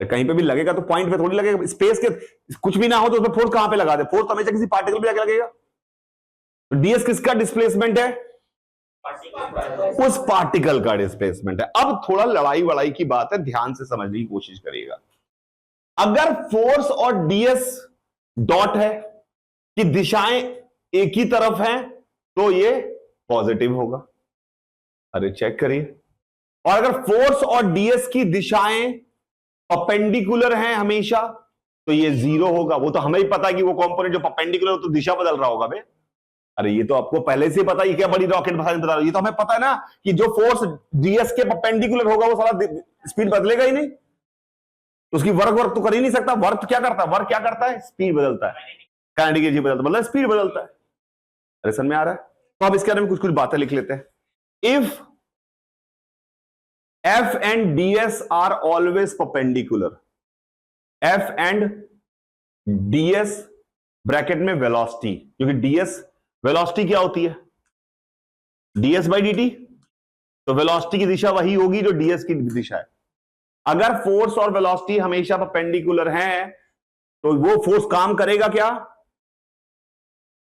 कहीं पे भी लगेगा तो पॉइंट पे थोड़ी लगेगा। स्पेस के कुछ भी ना हो तो उसमें फोर्स कहां पे लगा दे? फोर्स हमेशा किसी पार्टिकल पे जाके लगेगा। तो डीएस किसका डिस्प्लेसमेंट है? उस पार्टिकल का डिस्प्लेसमेंट है। अब थोड़ा लड़ाई वड़ाई की बात है, ध्यान से समझने की कोशिश करिएगा। अगर फोर्स और डीएस डॉट है कि दिशाएं एक ही तरफ हैं तो ये पॉजिटिव होगा। अरे चेक करिए। और अगर फोर्स और डीएस की दिशाएं परपेंडिकुलर हैं हमेशा तो ये जीरो होगा। वो तो हमें ही पता है कि वो कंपोनेंट जो परपेंडिकुलर हो तो दिशा बदल रहा होगा बे। अरे ये तो आपको पहले से पता है, क्या बड़ी रॉकेट भाषा में बता रहा हूं, ये तो हमें पता है ना कि जो फोर्स डीएस के परपेंडिकुलर होगा वो सारा स्पीड बदलेगा ही नहीं, तो उसकी वर्क तो कर ही नहीं सकता। वर्क क्या करता है? वर्क क्या करता है? स्पीड बदलता है, काइनेटिक एनर्जी बदलता है, मतलब स्पीड बदलता है। अरे समझ में आ रहा है? तो अब इसके बारे में कुछ कुछ बातें लिख लेते हैं। If F and ds are always perpendicular, F and ds bracket में वेलोसिटी, क्योंकि डीएस वेलोसिटी क्या होती है? डीएस बाई डीटी, तो वेलोसिटी की दिशा वही होगी जो डीएस की दिशा है। अगर फोर्स और वेलोसिटी हमेशा परपेंडिकुलर हैं तो वो फोर्स काम करेगा क्या?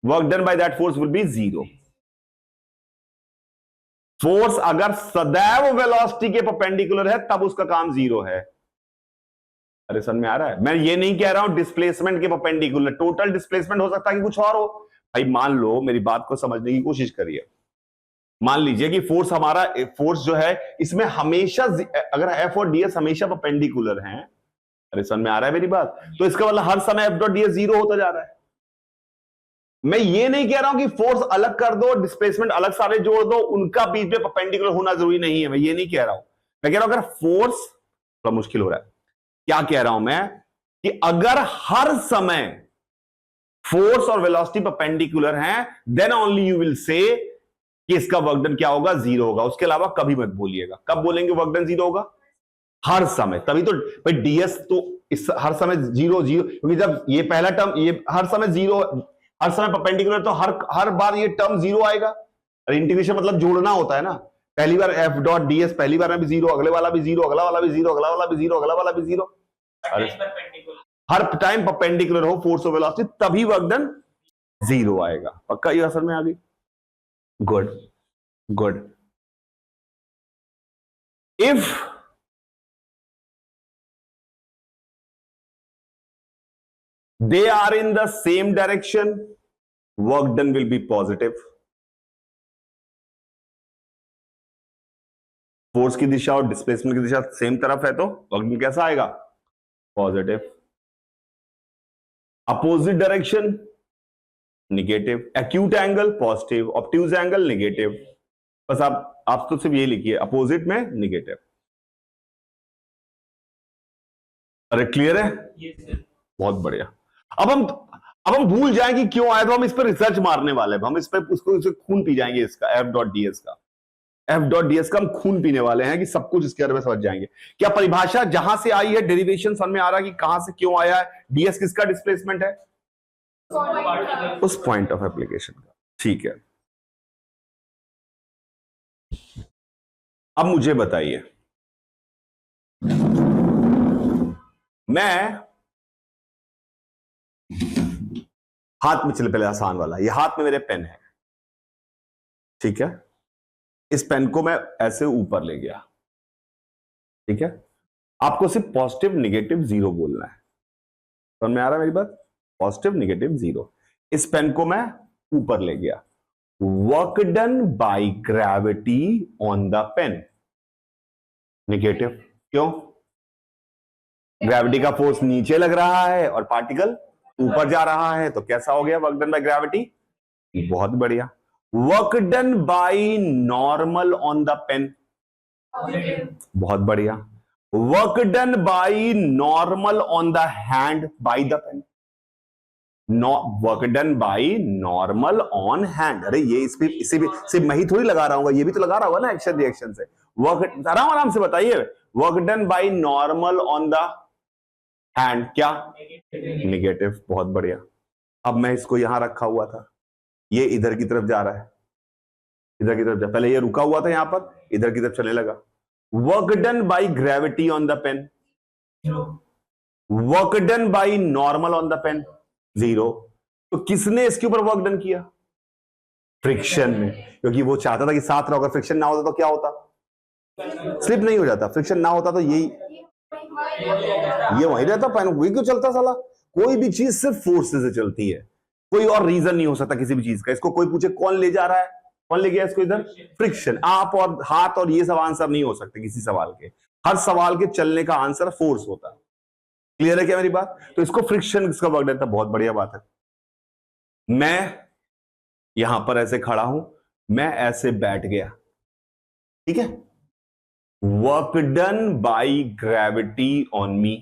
Work done by that force will be zero. Force अगर सदैव वेलोसिटी के परपेंडिकुलर है तब उसका काम जीरो है। अरे समझ में आ रहा है? मैं ये नहीं कह रहा हूं डिस्प्लेसमेंट के परपेंडिकुलर, टोटल डिस्प्लेसमेंट हो सकता है कि कुछ और हो। भाई मान लो, मेरी बात को समझने की कोशिश करिए। मान लीजिए कि फोर्स हमारा, फोर्स जो है इसमें हमेशा, अगर एफ और डीएस हमेशा परपेंडिकुलर हैं, अरे समझ में आ रहा है मेरी बात, तो इसका मतलब हर समय एफ डॉट डीएस जीरो होता जा रहा है। मैं ये नहीं कह रहा हूं कि फोर्स अलग कर दो, डिस्प्लेसमेंट अलग सारे जोड़ दो, उनका बीच में परपेंडिकुलर होना जरूरी नहीं है। मैं ये नहीं कह रहा हूं। मैं कह रहा हूं अगर फोर्स, थोड़ा मुश्किल हो रहा है, क्या कह रहा हूं मैं, कि अगर हर समय फोर्स और वेलोसिटी परपेंडिकुलर हैं, then only you will say कि इसका वर्क डन क्या होगा, जीरो होगा। उसके अलावा कभी मत बोलिएगा। कब बोलेंगे वर्क डन जीरो होगा? हर समय। तभी तो भाई डीएस तो इस हर समय जीरो जीरो, क्योंकि जब ये पहला टर्म ये हर समय जीरो, हर समय परपेंडिकुलर, तो हर बार ये टर्म जीरो आएगा। और इंटीग्रेशन मतलब जोड़ना होता है ना। पहली बार एफ डॉट डीएस पहली बार में भी जीरो, अगले वाला भी जीरो, अगला वाला भी जीरो, अगला वाला भी जीरो, अगला वाला भी जीरो। हर टाइम परपेंडिकुलर हो फोर्स और वेलोसिटी, तभी वर्क डन जीरो आएगा। पक्का ये असर में आ गई? Good good. If they are in the same direction, work done will be positive. Force की दिशा और डिस्प्लेसमेंट की दिशा सेम तरफ है तो वर्क डन कैसा आएगा? Positive. Opposite direction negative. Acute angle positive, obtuse angle negative. बस आप तो सिर्फ ये लिखिए, अपोजिट में निगेटिव। अरे क्लियर है? बहुत बढ़िया। अब हम भूल जाएं कि क्यों आया, तो हम इस पर रिसर्च मारने वाले हैं। हम इस पर उसको खून पी जाएंगे इसका, एफ डॉट डीएस का। एफ डॉट डीएस का हम खून पीने वाले हैं कि सब कुछ इसके बारे में समझ जाएंगे। क्या परिभाषा जहां से आई है, डेरिवेशन समझ में आ रहा है कि कहां से क्यों आया है? डीएस किसका डिस्प्लेसमेंट है? उस पॉइंट ऑफ एप्लीकेशन का। ठीक है, अब मुझे बताइए, मैं हाथ में, चले पहले आसान वाला, ये हाथ में मेरे पेन है, ठीक है। इस पेन को मैं ऐसे ऊपर ले गया, ठीक है। आपको सिर्फ पॉजिटिव नेगेटिव जीरो बोलना है। समझ में आ रहा है मेरी बात? Positive negative zero. इस पेन को मैं ऊपर ले गया। Work done by gravity on the pen negative. क्यों? ग्रेविटी का फोर्स नीचे लग रहा है और पार्टिकल ऊपर जा रहा है, तो कैसा हो गया वर्क डन बाय ग्रेविटी? बहुत बढ़िया। Work done by normal on the pen, बहुत बढ़िया। Work done by normal on the hand by the pen, work done by normal on hand. अरे ये इस पे इसे भी सिर्फ मैं ही थोड़ी लगा रहा हूँ, ये भी तो लगा रहा होगा ना एक्शन रिएक्शन से। वर्क आराम आराम से बताइए, work done by normal on the hand क्या? नेगेटिव। बहुत बढ़िया। अब मैं इसको यहां रखा हुआ था, ये इधर की तरफ जा रहा है, इधर की तरफ जा, पहले ये रुका हुआ था यहां पर, इधर की तरफ चलने लगा। Work done by gravity on the pen, work done by normal on the pen zero. तो किसने इसके ऊपर वर्क डन किया? फ्रिक्शन में, क्योंकि वो चाहता था कि साथ रहो। अगर फ्रिक्शन ना होता तो क्या होता? स्लिप नहीं हो जाता। फ्रिक्शन ना होता तो ये वहीं रहता, पेन वही क्यों चलता साला। कोई भी चीज सिर्फ फोर्स से चलती है, कोई और रीजन नहीं हो सकता किसी भी चीज का। इसको कोई पूछे कौन ले जा रहा है, कौन ले गया इसको इधर? फ्रिक्शन। आप और हाथ और ये सब आंसर नहीं हो सकते किसी सवाल के। हर सवाल के चलने का आंसर फोर्स होता है। क्लियर है क्या मेरी बात? तो इसको फ्रिक्शन इसका वर्क डन था। बहुत बढ़िया बात है। मैं यहां पर ऐसे खड़ा हूं, मैं ऐसे बैठ गया, ठीक है। Work done by gravity on me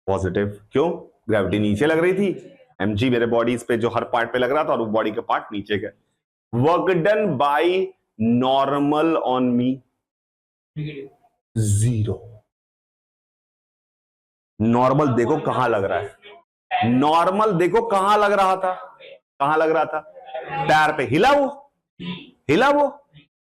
positive. क्यों? ग्रेविटी नीचे लग रही थी, mg मेरे बॉडी पे जो हर पार्ट पे लग रहा था और वो बॉडी के पार्ट नीचे गए। Work done by normal on me zero. Normal देखो कहां लग रहा है, नॉर्मल देखो कहां लग रहा था, कहां लग रहा था? पैर पे। हिला वो, हिला वो।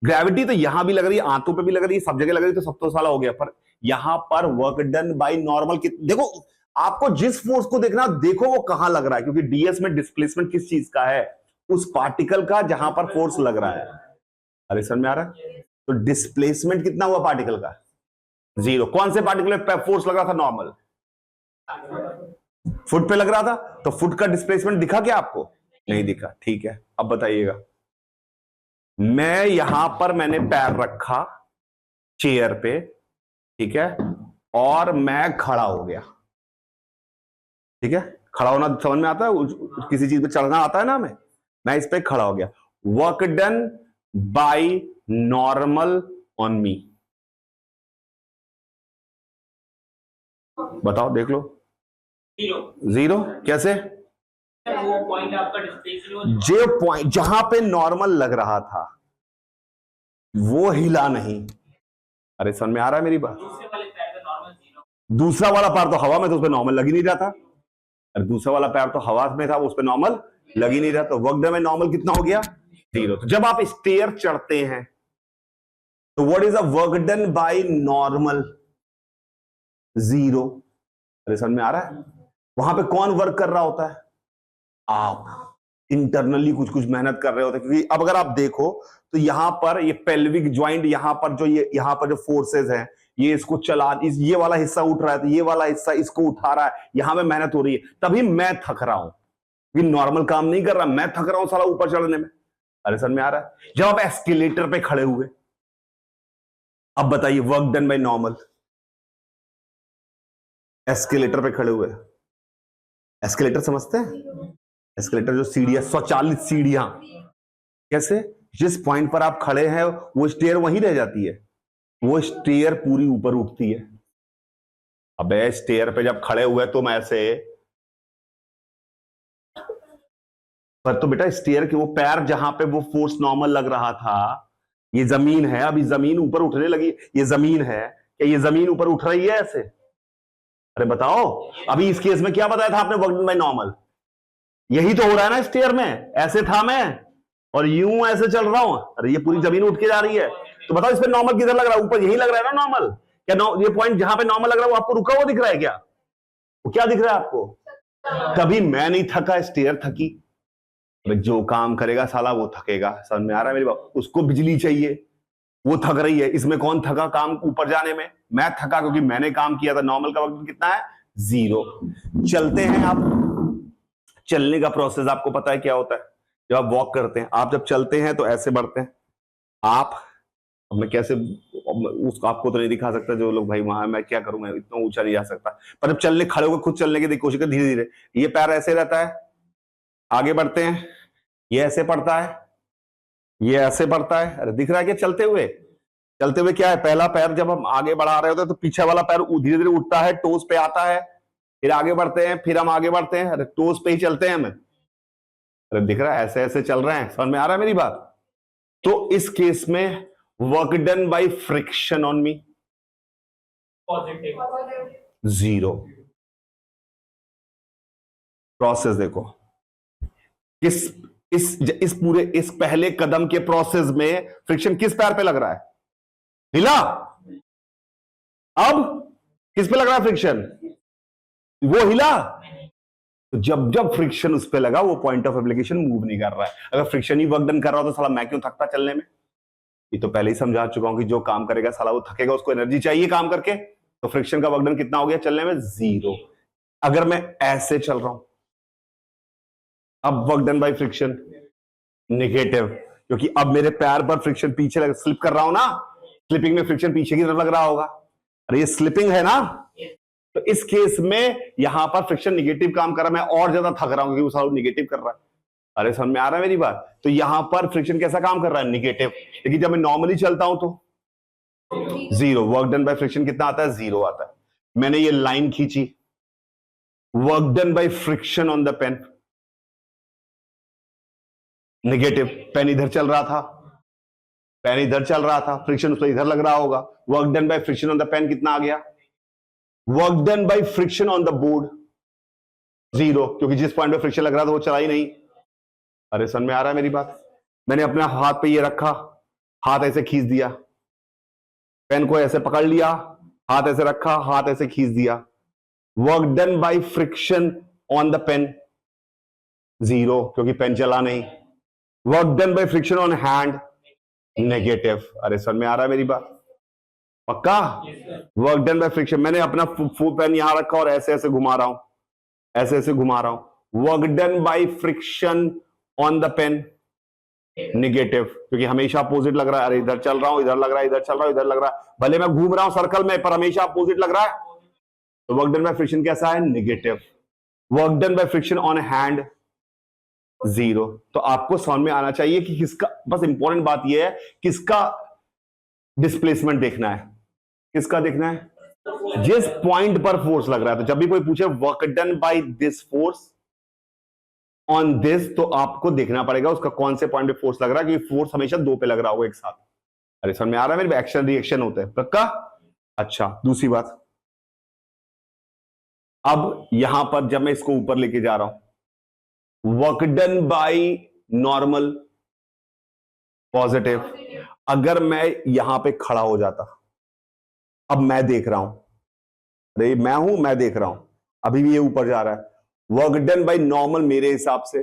ग्रेविटी तो यहां भी लग रही है, आंतों पे भी लग रही है, सब जगह लग रही है, तो सब तो साला हो गया। पर यहां पर वर्क डन बाय नॉर्मल देखो, आपको जिस फोर्स को देखना देखो वो कहां लग रहा है, क्योंकि डीएस में डिस्प्लेसमेंट किस चीज का है? उस पार्टिकल का जहां पर फोर्स लग रहा है। अरे समझ में आ रहा है? तो डिस्प्लेसमेंट कितना हुआ पार्टिकल का? जीरो। कौन से पार्टिकल पे फोर्स लग रहा था? नॉर्मल। फुट पे लग रहा था, तो फुट का डिस्प्लेसमेंट दिखा क्या आपको? नहीं दिखा। ठीक है, अब बताइएगा, मैं यहां पर मैंने पैर रखा चेयर पे, ठीक है, और मैं खड़ा हो गया, ठीक है। खड़ा होना समझ में आता है? किसी चीज पे चढ़ना आता है ना हमें। मैं इस पे खड़ा हो गया। Work done by normal on me, बताओ, देख लो। जीरो। जीरो कैसे? वो पॉइंट आपका डिस्प्ले जो पॉइंट जहां पे नॉर्मल लग रहा था वो हिला नहीं। अरे समझ में आ रहा है मेरी बात? दूसरे वाले पैर पे नॉर्मल जीरो। दूसरा वाला पैर तो हवा में, तो उस पर नॉर्मल लग ही नहीं रहा था। अरे दूसरा वाला पैर तो हवा में था, उस पर नॉर्मल लग ही नहीं रहा। तो वर्क डन में नॉर्मल कितना हो गया? जीरो। तो जब आप स्टेयर चढ़ते हैं तो what is a work done by normal? Zero. अरे समझ में आ रहा है? वहां पे कौन वर्क कर रहा होता है? आप इंटरनली कुछ कुछ मेहनत कर रहे होते हैं। क्योंकि अब अगर आप देखो तो यहां पर ये पेल्विक ज्वाइंट, यहां पर जो ये यहां पर जो फोर्सेस हैं, ये इसको चला, ये वाला हिस्सा उठ रहा है, तो ये वाला हिस्सा इसको उठा रहा है, यहां में मेहनत हो रही है, तभी मैं थक रहा हूं। नॉर्मल काम नहीं कर रहा, मैं थक रहा हूं साला ऊपर चढ़ने में। अरे समझ में आ रहा है? जब आप एस्केलेटर पे खड़े हुए, अब बताइए work done by normal. Escalator पे खड़े हुए, एस्केलेटर समझते हैं? एस्केलेटर जो सीढ़ियां, स्वचालित सीढ़ियां, कैसे? जिस पॉइंट पर आप खड़े हैं वो स्टेयर वहीं रह जाती है, वो स्टेयर पूरी ऊपर उठती है। अबे स्टेयर पे जब खड़े हुए तुम ऐसे, पर तो बेटा स्टेयर के वो पैर जहां पे वो फोर्स नॉर्मल लग रहा था, ये जमीन है, अभी जमीन ऊपर उठने लगी, ये जमीन है, क्या ये जमीन ऊपर उठ रही है ऐसे? अरे बताओ, अभी इस केस में क्या बताया था आपने वर्क डन बाय नॉर्मल? यही तो हो रहा है ना स्टेयर में, ऐसे था मैं और यूं ऐसे चल रहा हूं, अरे ये पूरी जमीन उठ के जा रही है। तो बताओ इस पे नॉर्मल किधर लग रहा है? ऊपर यही लग रहा है ना नॉर्मल? क्या ये पॉइंट जहां पे नॉर्मल लग रहा है वो आपको रुका हुआ दिख रहा है क्या? वो क्या दिख रहा है आपको? कभी मैं नहीं थका, स्टेयर थकी। जो काम करेगा साला वो थकेगा। समझ में आ रहा है मेरी बात? उसको बिजली चाहिए, वो थक रही है। इसमें कौन थका काम ऊपर जाने में? मैं थका क्योंकि मैंने काम किया था। नॉर्मल का वक्त कितना है? जीरो। चलते हैं आप, चलने का प्रोसेस आपको पता है क्या होता है? जब आप वॉक करते हैं, आप जब चलते हैं तो ऐसे बढ़ते हैं आप। अब मैं कैसे उसको आपको तो नहीं दिखा सकता, जो लोग भाई वहां, मैं क्या करूं, मैं इतना ऊंचा नहीं जा सकता। पर जब चलने खड़े होकर खुद चलने की कोशिश कर, धीरे धीरे ये पैर ऐसे रहता है, आगे बढ़ते हैं, ये ऐसे पड़ता है, ये ऐसे बढ़ता है। अरे दिख रहा है क्या? चलते हुए, चलते हुए क्या है? पहला पैर जब हम आगे बढ़ा रहे होते हैं तो पीछे वाला पैर धीरे धीरे उठता है, टोस पे आता है, फिर आगे बढ़ते हैं, फिर हम आगे बढ़ते हैं, अरे टोस पे ही चलते हैं हम। अरे दिख रहा है? ऐसे ऐसे चल रहे हैं। समझ में आ रहा है मेरी बात? तो इस केस में work done by friction on me positive zero. Process देखो, किस इस पूरे इस पहले कदम के प्रोसेस में फ्रिक्शन किस पैर पे लग रहा है? हिला। अब किस पे लग रहा है फ्रिक्शन? वो हिला। तो जब जब फ्रिक्शन उस पे लगा, वो पॉइंट ऑफ एप्लीकेशन मूव नहीं कर रहा है। अगर फ्रिक्शन ही वर्क डन कर रहा हो तो साला मैं क्यों थकता चलने में? ये तो पहले ही समझा चुका हूं कि जो काम करेगा साला वो थकेगा, उसको एनर्जी चाहिए काम करके। तो फ्रिक्शन का वर्क डन कितना हो गया चलने में? जीरो। अगर मैं ऐसे चल रहा हूं, अब work done by friction negative, क्योंकि अब मेरे पैर पर फ्रिक्शन पीछे लग, स्लिप कर रहा हूं ना, स्लिपिंग में फ्रिक्शन पीछे की तरफ लग रहा होगा। अरे ये स्लिपिंग है ना, तो इस केस में यहां पर फ्रिक्शन निगेटिव काम कर रहा है, मैं और ज्यादा थक रहा हूं क्योंकि वो साला निगेटिव कर रहा है। अरे समझ में आ रहा है मेरी बात? तो यहां पर फ्रिक्शन कैसा काम कर रहा है? निगेटिव। लेकिन जब मैं नॉर्मली चलता हूं तो zero. Work done by friction कितना आता है? जीरो आता है। मैंने ये लाइन खींची, work done by friction on the pen negative. Pen इधर चल रहा था, पेन इधर चल रहा था, फ्रिक्शन उस पर इधर लग रहा होगा। Work done by friction on the pen कितना आ गया? Work done by friction on the board zero, क्योंकि जिस पॉइंट पे फ्रिक्शन लग रहा था वो चला ही नहीं। अरे समझ में आ रहा है मेरी बात? मैंने अपना हाथ पे ये रखा, हाथ ऐसे खींच दिया, पेन को ऐसे पकड़ लिया, हाथ ऐसे रखा, हाथ ऐसे खींच दिया। Work done by friction on the pen zero, क्योंकि पेन चला नहीं। Work done by friction on hand negative. अरे समझ में आ रहा है मेरी बात? पक्का? वर्क डन बाय फ्रिक्शन, मैंने अपना पेन यहां रखा और ऐसे ऐसे घुमा रहा हूं, ऐसे ऐसे घुमा रहा हूं। Work done by friction on the pen negative, क्योंकि हमेशा अपोजिट लग रहा है। अरे इधर चल रहा हूं, इधर लग रहा है, इधर चल रहा हूं, इधर लग रहा है, भले मैं घूम रहा हूं सर्कल में पर हमेशा अपोजिट लग रहा है। तो वर्क डन बाय फ्रिक्शन कैसा है? Negative. Work done by friction on hand zero. तो आपको समझ में आना चाहिए कि किसका, बस इंपॉर्टेंट बात यह है किसका डिस्प्लेसमेंट देखना है। किसका देखना है? जिस पॉइंट पर फोर्स लग रहा है। तो जब भी कोई पूछे work done by this force on this, तो आपको देखना पड़ेगा उसका कौन से पॉइंट पे फोर्स लग रहा है, क्योंकि फोर्स हमेशा दो पे लग रहा होगा एक साथ। अरे समझ में आ रहा है मेरे? एक्शन रिएक्शन होते हैं पक्का। अच्छा, दूसरी बात, अब यहां पर जब मैं इसको ऊपर लेके जा रहा हूं, work done by normal positive, अगर मैं यहां पे खड़ा हो जाता, अब मैं देख रहा हूं, अरे मैं देख रहा हूं, अभी भी ये ऊपर जा रहा है, वर्क डन बाय नॉर्मल मेरे हिसाब से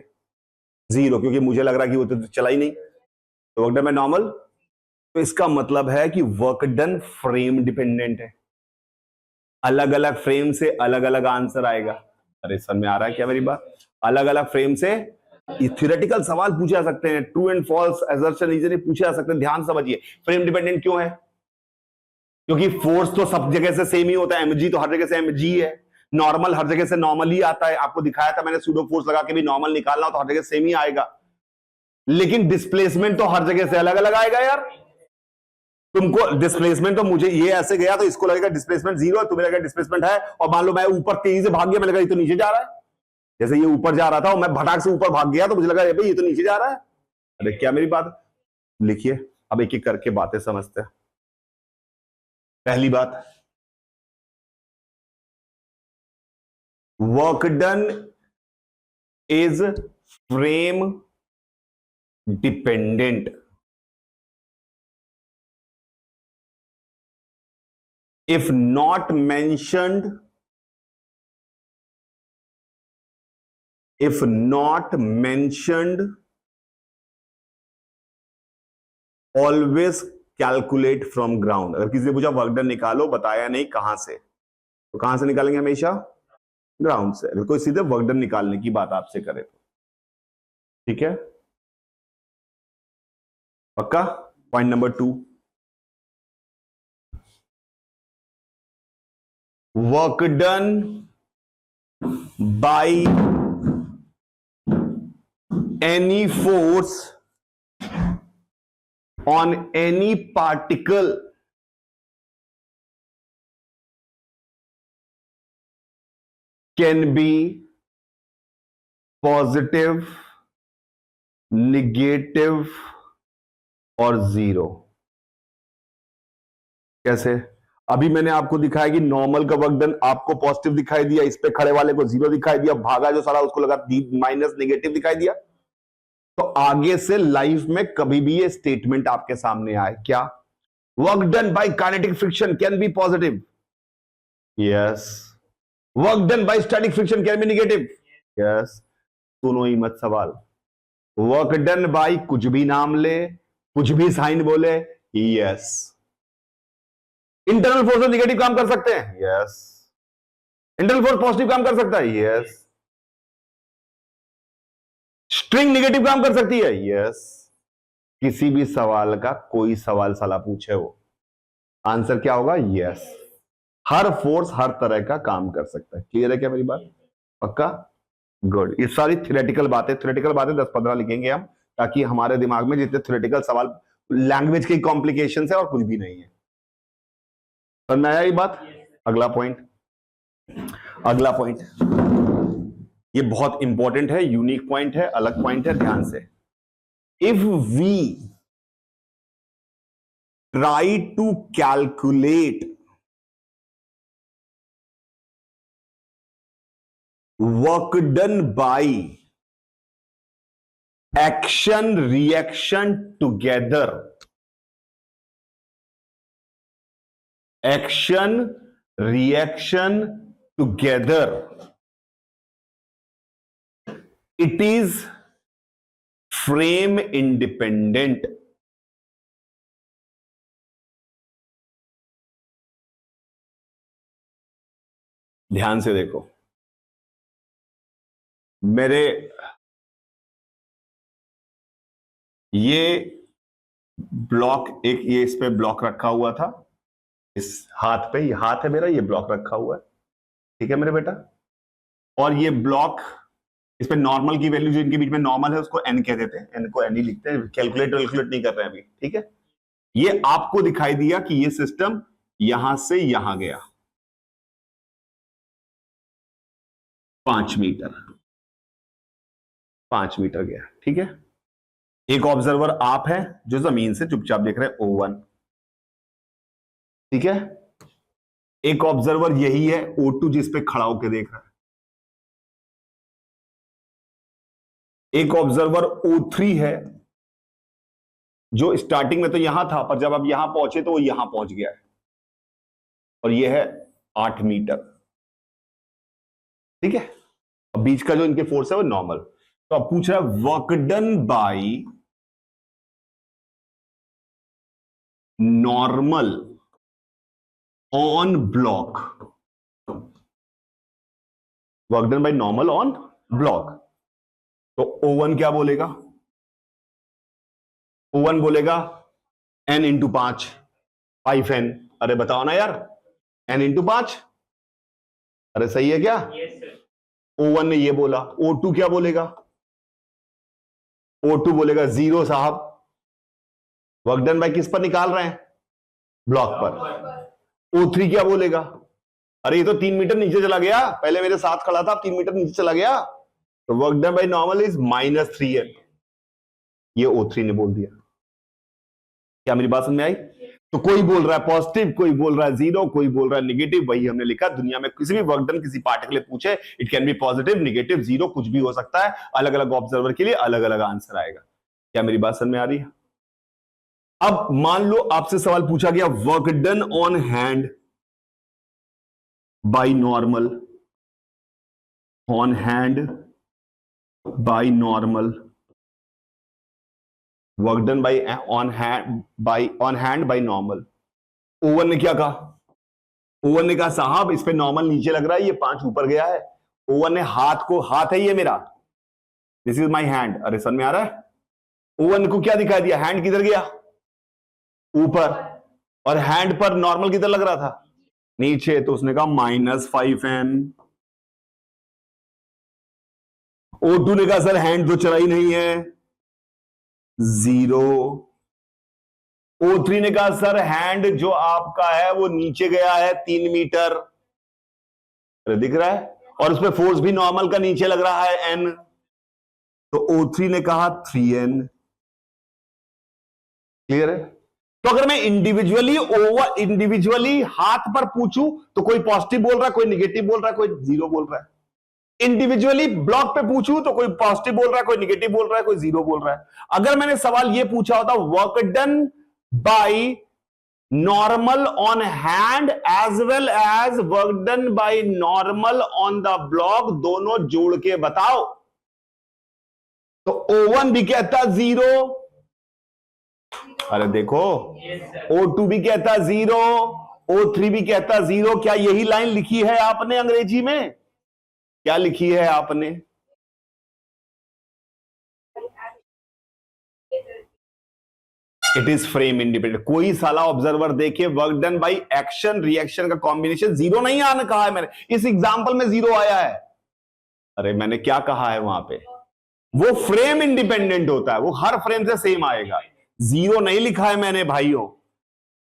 0, क्योंकि मुझे लग रहा है कि वो तो चला ही नहीं, तो वर्क डन बाय नॉर्मल। तो इसका मतलब है कि वर्क डन फ्रेम डिपेंडेंट है, अलग अलग फ्रेम से अलग अलग आंसर आएगा। अरे समझ में आ रहा है क्या मेरी बात? अलग अलग फ्रेम से थ्योरेटिकल सवाल पूछे जा सकते हैं, true and false assertion easily पूछे जा सकते हैं। ध्यान समझिए, फ्रेम डिपेंडेंट क्यों है? क्योंकि फोर्स तो सब जगह से सेम ही होता है, mg तो हर जगह से mg है, नॉर्मल हर जगह से नॉर्मल ही आता है। आपको दिखाया था मैंने, सूडो फोर्स लगा के भी नॉर्मल निकालना हो तो हर जगह सेम ही आएगा, लेकिन डिस्प्लेसमेंट तो हर जगह से अलग अलग आएगा यार। तुमको डिस्प्लेसमेंट तो मुझे ये ऐसे गया तो इसको लगेगा डिस्प्लेसमेंट 0 है, तुम्हें लगेगा डिस्प्लेसमेंट है, और मान लो मैं ऊपर तेजी से भाग गया, मैं लगा ये तो नीचे जा रहा है। जैसे ये ऊपर जा रहा था और मैं भटाक से ऊपर भाग गया तो मुझे लगा भाई ये तो नीचे जा रहा है। अरे क्या मेरी बात? लिखिए, अब एक एक करके बातें समझते हैं। पहली बात, work done is frame dependent if not mentioned always calculate from ground। अगर किसी ने पूछा वर्क डन निकालो, बताया नहीं कहां से, तो कहां से निकालेंगे? हमेशा ग्राउंड से। अगर कोई सीधे वर्क डन निकालने की बात आपसे करे तो ठीक है, पक्का। Point number 2, work done by any force on any particle can be positive, negative और 0। कैसे? अभी मैंने आपको दिखाया कि नॉर्मल का वर्क डन आपको पॉजिटिव दिखाई दिया, इस पे खड़े वाले को 0 दिखाई दिया, भागा जो सारा उसको लगा माइनस नेगेटिव दिखाई दिया। तो आगे से लाइफ में कभी भी ये स्टेटमेंट आपके सामने आए, क्या work done bye kinetic friction can be positive, yes, work done bye static friction can be negative, yes. सुनो ही मत सवाल, वर्क डन बाय कुछ भी नाम ले, कुछ भी साइन बोले, यस। इंटरनल फोर्स नेगेटिव काम कर सकते हैं, यस। इंटरनल फोर्स पॉजिटिव काम कर सकता है, यस। स्ट्रिंग नेगेटिव काम कर सकती है, यस। किसी भी सवाल का कोई सवाल साला पूछे वो आंसर क्या होगा? यस। हर फोर्स हर तरह का काम कर सकता है। क्लियर है क्या मेरी बात? पक्का, गुड। ये सारी थ्योरेटिकल बातें 10-15 लिखेंगे हम, ताकि हमारे दिमाग में जितने थ्योरेटिकल सवाल, लैंग्वेज की कॉम्प्लिकेशन है और कुछ भी नहीं है। समझ में आया ये बात? अगला पॉइंट, ये बहुत इंपॉर्टेंट है, यूनिक पॉइंट है, अलग पॉइंट है, ध्यान से। If we try to calculate work done by action reaction together, action reaction together, it is frame independent। ध्यान से देखो मेरे, ये ब्लॉक एक, ये इस पे ब्लॉक रखा हुआ था, इस हाथ पे, ये हाथ है मेरा, ये ब्लॉक रखा हुआ है, ठीक है मेरे बेटा। और ये ब्लॉक, इस पे नॉर्मल की वैल्यू जो इनके बीच में नॉर्मल है उसको n कह देते हैं, n को n ही लिखते हैं, कैलकुलेट नहीं कर रहे हैं अभी, ठीक है। ये आपको दिखाई दिया कि ये सिस्टम यहां से यहां गया, 5 मीटर, 5 मीटर गया, ठीक है। एक ऑब्जर्वर आप है जो जमीन से चुपचाप देख रहे हैं, O1, ठीक है। एक ऑब्जर्वर यही है O2 जिस पे खड़ा होकर देख रहा है। एक ऑब्जर्वर O3 है जो स्टार्टिंग में तो यहां था, पर जब आप यहां पहुंचे तो वो यहां पहुंच गया है, और ये है 8 मीटर, ठीक है। अब बीच का जो इनके फोर्स है वो नॉर्मल। तो अब पूछ रहा है work done by normal on block, work done by normal on block. तो O1 क्या बोलेगा? O1 बोलेगा n इंटू 5, 5n। अरे बताओ ना यार, n इंटू 5, अरे सही है क्या? Yes, sir. O1 ने ये बोला। O2 क्या बोलेगा? O2 बोलेगा 0 साहब। वर्क डन बाई किस पर निकाल रहे हैं? ब्लॉक पर। O3 क्या बोलेगा? अरे ये तो 3 मीटर नीचे चला गया, पहले मेरे साथ खड़ा था, 3 मीटर नीचे चला गया, तो work done by normal is -3n। ये O3 ने बोल दिया। क्या मेरी बात समझ में आई? तो कोई बोल रहा है पॉजिटिव, कोई बोल रहा है 0, कोई बोल रहा है निगेटिव। वही हमने लिखा, दुनिया में किसी भी वर्क डन किसी पार्टिकल पूछे, it can be positive, negative, 0, कुछ भी हो सकता है। अलग अलग ऑब्जर्वर के लिए अलग अलग आंसर आएगा। क्या मेरी बात समझ में आ रही है? अब मान लो आपसे सवाल पूछा गया, work done on hand by normal, on hand by normal, work done by on hand by normal. O1 ने क्या कहा? O1 ने कहा साहब इस पे नॉर्मल नीचे लग रहा है, ये 5 ऊपर गया है। O1 ने हाथ है ये मेरा, दिस इज माई हैंड। अरे समझ में आ रहा है? O1 को क्या दिखाई दिया? हैंड किधर गया? ऊपर। और हैंड पर नॉर्मल किधर लग रहा था? नीचे। तो उसने कहा -5n। O2 ने कहा सर हैंड तो चला ही नहीं है, 0। O3 ने कहा सर हैंड जो आपका है वो नीचे गया है 3 मीटर, दिख रहा है, और उसमें फोर्स भी नॉर्मल का नीचे लग रहा है n। तो O3 ने कहा 3n। क्लियर है? तो अगर मैं इंडिविजुअली हाथ पर पूछूं तो कोई पॉजिटिव बोल रहा है, कोई निगेटिव बोल रहा है, कोई 0 बोल रहा है। इंडिविजुअली ब्लॉक पे पूछूं तो कोई पॉजिटिव बोल रहा है, कोई निगेटिव बोल रहा है, कोई 0 बोल रहा है। अगर मैंने सवाल ये पूछा होता work done by normal on hand as well as work done by normal on the block, दोनों जोड़ के बताओ, तो O1 भी कहता 0, अरे देखो, Yes, sir. O2 भी कहता 0, O3 भी कहता 0। क्या यही लाइन लिखी है आपने अंग्रेजी में? क्या लिखी है आपने? It is frame independent. कोई साला ऑब्जर्वर देखे work done by action reaction का कॉम्बिनेशन 0 नहीं आने कहा है मैंने, इस एग्जांपल में 0 आया है। अरे मैंने क्या कहा है वहां पे? वो फ्रेम इंडिपेंडेंट होता है, वो हर फ्रेम से सेम आएगा। 0 नहीं लिखा है मैंने भाइयों,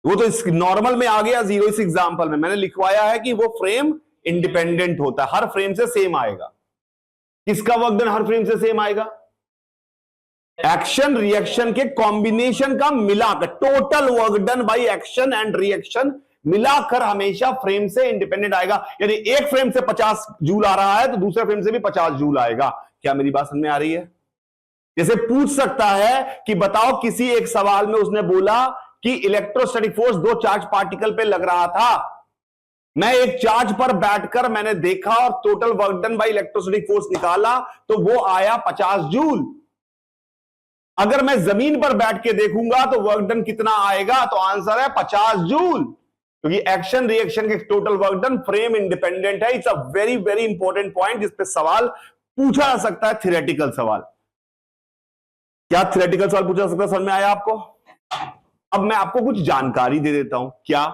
वो तो इस नॉर्मल में आ गया 0। इस एग्जांपल में मैंने लिखवाया है कि वो फ्रेम इंडिपेंडेंट होता है, हर फ्रेम से सेम आएगा। किसका वर्क डन हर फ्रेम से सेम आएगा? एक्शन रिएक्शन के कॉम्बिनेशन का मिलाकर, total work done by action and reaction मिलाकर हमेशा फ्रेम से इंडिपेंडेंट आएगा। यानी एक फ्रेम से 50 जूल आ रहा है तो दूसरे फ्रेम से भी 50 जूल आएगा। क्या मेरी बात समझ में आ रही है? जैसे पूछ सकता है कि बताओ, किसी एक सवाल में उसने बोला कि इलेक्ट्रोस्टैटिक फोर्स दो चार्ज पार्टिकल पे लग रहा था, मैं एक चार्ज पर बैठकर मैंने देखा और total work done by electrostatic force निकाला तो वो आया 50 जूल। अगर मैं जमीन पर बैठ के देखूंगा तो वर्क डन कितना आएगा? तो आंसर है 50 जूल, क्योंकि एक्शन रिएक्शन के total work done frame independent है। It's a very very important point, जिस पे सवाल पूछा जा सकता है, थियोरेटिकल सवाल। क्या थियोरेटिकल सवाल पूछा जा सकता है? समझ में आया आपको? अब मैं आपको कुछ जानकारी दे देता हूं। क्या?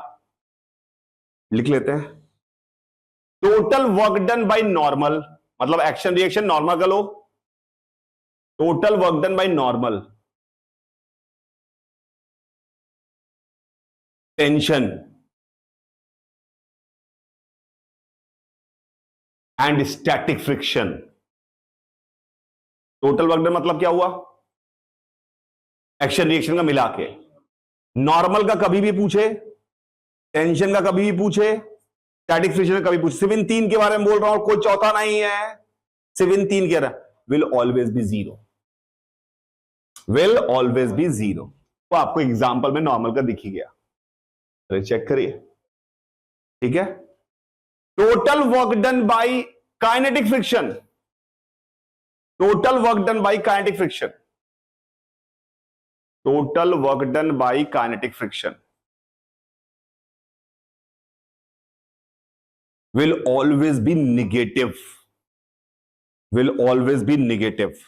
लिख लेते हैं। Total work done by normal, मतलब एक्शन रिएक्शन नॉर्मल का लो, total work done by normal tension and static friction. Total work done मतलब क्या हुआ? एक्शन रिएक्शन का मिला के। नॉर्मल का कभी भी पूछे, टेंशन का कभी भी पूछे, स्टैटिक फ्रिक्शन का कभी पूछे, सिर्फ इन तीन के बारे में बोल रहा हूं, कोई चौथा नहीं है, सिर्फ इन तीन कह रहा है, will always be zero, will always be zero. तो आपको एग्जाम्पल में नॉर्मल का दिख ही गया, अरे चेक करिए, ठीक है। Total work done bye kinetic friction, total work done bye kinetic friction, total work done bye kinetic friction will always be negative, will always be negative।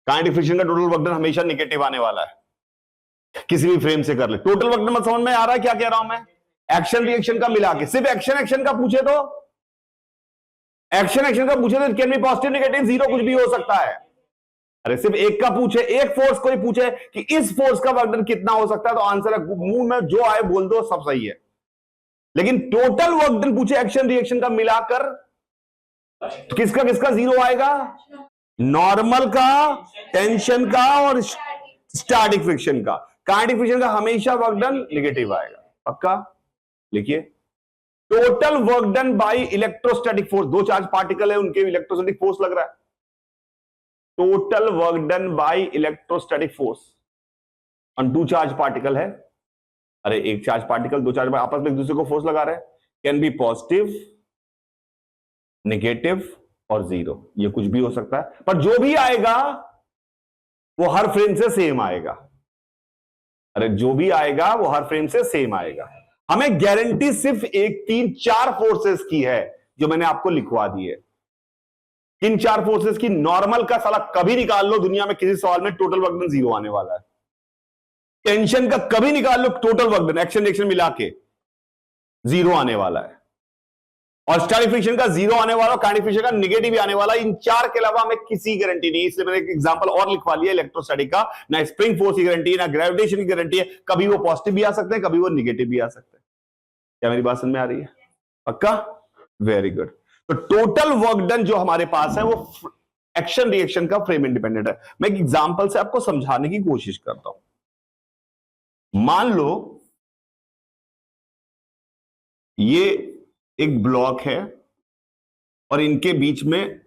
Kinetic friction का total work done हमेशा negative आने वाला है, किसी भी frame से कर ले। टोटल वर्क डन मत समझ में आ रहा है क्या कह रहा हूं मैं? एक्शन रिएक्शन का मिला के, सिर्फ एक्शन का पूछे तो, एक्शन का पूछे तो it can be positive negative zero, कुछ भी हो सकता है। अरे सिर्फ एक का पूछे, एक फोर्स कोई पूछे कि इस फोर्स का वर्क डन कितना हो सकता है, तो आंसर है मुंह में जो आए बोल दो, सब सही है। लेकिन टोटल वर्क डन पूछे एक्शन रिएक्शन का मिलाकर, तो किसका किसका जीरो आएगा? नॉर्मल का, टेंशन का और स्टैटिक फ्रिक्शन का। काइनेटिक फ्रिक्शन का हमेशा वर्क डन नेगेटिव आएगा, पक्का? लिखिए, total work done by electrostatic force, दो चार्ज पार्टिकल है, उनके इलेक्ट्रोस्टैटिक फोर्स लग रहा है। Total work done by electrostatic force on two charge particle है। अरे एक चार्ज पार्टिकल, दो चार्ज आपस में एक दूसरे को फोर्स लगा रहे हैं, कैन बी पॉजिटिव, नेगेटिव और जीरो, ये कुछ भी हो सकता है, पर जो भी आएगा वो हर फ्रेम से सेम आएगा। अरे जो भी आएगा वो हर फ्रेम से सेम आएगा। हमें गारंटी सिर्फ एक, तीन, चार फोर्सेस की है जो मैंने आपको लिखवा दी है। इन चार फोर्सेस की नॉर्मल का साला कभी निकाल लो, दुनिया में किसी सवाल में टोटल वर्क डन जीरो आने वाला है। टेंशन का कभी निकाल लो, total work done action reaction मिला के जीरो आने वाला है, और स्टैटिक फ्रिक्शन का जीरो आने वाला, काइनेटिक फ्रिक्शन का नेगेटिव भी आने वाला। इन चार के अलावा हमें किसी गारंटी नहीं, इसलिए मैंने एक एग्जांपल और लिखवा लिया इलेक्ट्रोस्टैटिक का। ना स्प्रिंग फोर्स की गारंटी है, ना ग्रेविटेशन की गारंटी है, कभी वो पॉजिटिव भी आ सकते हैं, कभी वो नेगेटिव भी आ सकते हैं। क्या मेरी बात समझ में आ रही है? पक्का? Very good. तो टोटल वर्क डन जो हमारे पास है वो एक्शन रिएक्शन का फ्रेम इंडिपेंडेंट है। मैं एक एग्जांपल से आपको समझाने की कोशिश करता हूं। मान लो ये एक ब्लॉक है और इनके बीच में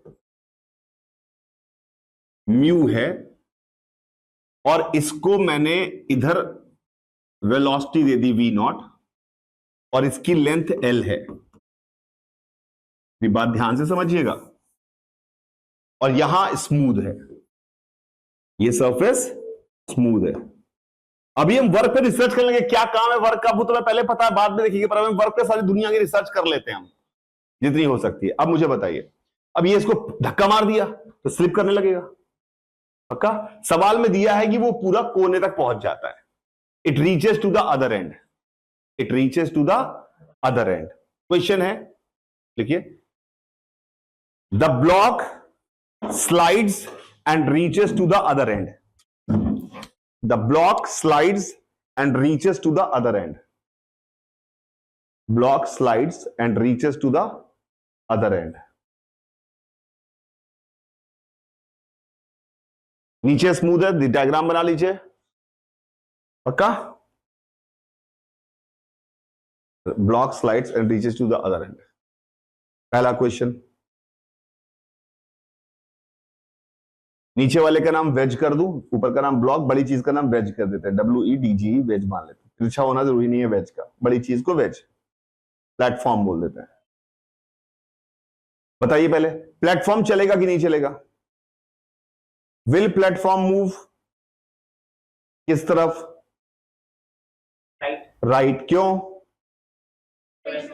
म्यू है, और इसको मैंने इधर वेलोसिटी दे दी v0 और इसकी लेंथ l है। ये बात ध्यान से समझिएगा। और यहां स्मूथ है, ये सरफेस स्मूथ है। अभी हम वर्क पे रिसर्च कर लेंगे, क्या काम है वर्क का वो तो मैं पहले पता है, बाद में देखिए, पर हम वर्क पे सारी दुनिया की रिसर्च कर लेते हैं हम जितनी हो सकती है। अब मुझे बताइए, अब ये इसको धक्का मार दिया तो स्लिप करने लगेगा, पक्का? सवाल में दिया है कि वो पूरा कोने तक पहुंच जाता है, it reaches to the other end, it reaches to the other end. Question है, लिखिए, the block slides and reaches to the other end, the block slides and reaches to the other end, block slides and reaches to the other end। नीचे smooth है, diagram बना लीजिए, पक्का? block slides and reaches to the other end। पहला question, नीचे वाले का नाम वेज कर दूं, ऊपर का नाम ब्लॉक, बड़ी चीज का नाम वेज कर देते हैं, WEDGE, वेज मान लेते हैं। तिरछा होना जरूरी नहीं है वेज का, बड़ी चीज को वेज, प्लेटफॉर्म बोल देते हैं। बताइए पहले, प्लेटफॉर्म चलेगा कि नहीं चलेगा? विल प्लेटफॉर्म मूव किस तरफ? राइट। क्यों?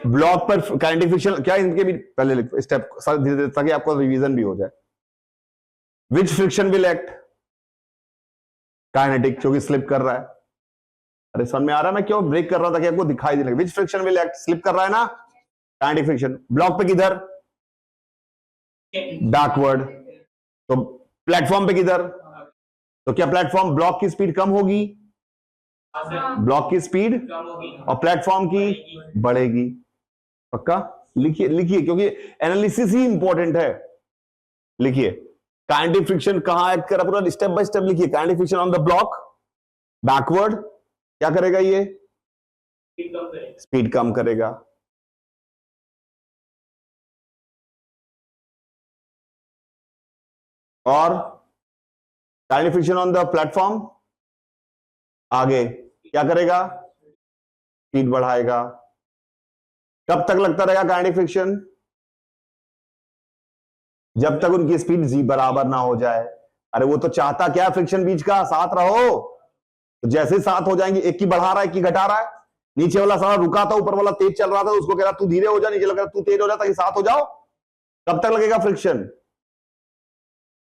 ब्लॉक पर काइनेटिक फ्रिक्शन क्या, इनके भी पहले स्टेप धीरे धीरे, ताकि आपको रिवीजन भी हो जाए। Which friction will act? Kinetic, क्योंकि स्लिप कर रहा है। अरे समझ में आ रहा है मैं क्यों ब्रेक कर रहा था कि आपको दिखाई दे लगे। Which friction will act? Slip कर रहा है ना, काइनेटिक फ्रिक्शन। ब्लॉक पे किधर? बैकवर्ड। तो प्लेटफॉर्म पे किधर? तो क्या प्लेटफॉर्म, ब्लॉक की स्पीड कम होगी, ब्लॉक की स्पीड, और प्लेटफॉर्म की बढ़ेगी, पक्का? लिखिए लिखिए, क्योंकि एनालिसिस ही इंपॉर्टेंट है। लिखिए काइनेटिक फ्रिक्शन कहां एक्ट कर, पूरा स्टेप बाय स्टेप लिखिए। Kinetic friction on the block backward क्या करेगा, ये स्पीड कम करेगा। और kinetic friction on the platform आगे क्या करेगा, स्पीड बढ़ाएगा। कब तक लगता रहेगा काइनेटिक फ्रिक्शन, जब तक उनकी स्पीड जी बराबर ना हो जाए। अरे वो तो चाहता क्या, फ्रिक्शन बीच का साथ रहो। तो जैसे ही साथ हो जाएंगे, एक की बढ़ा रहा है एक की घटा रहा है। नीचे वाला सारा रुका था, ऊपर वाला तेज चल रहा था, उसको कह रहा तू धीरे हो जा, नीचे लग रहा तू तेज हो जा ताकि साथ हो जाओ। कब तक लगेगा फ्रिक्शन,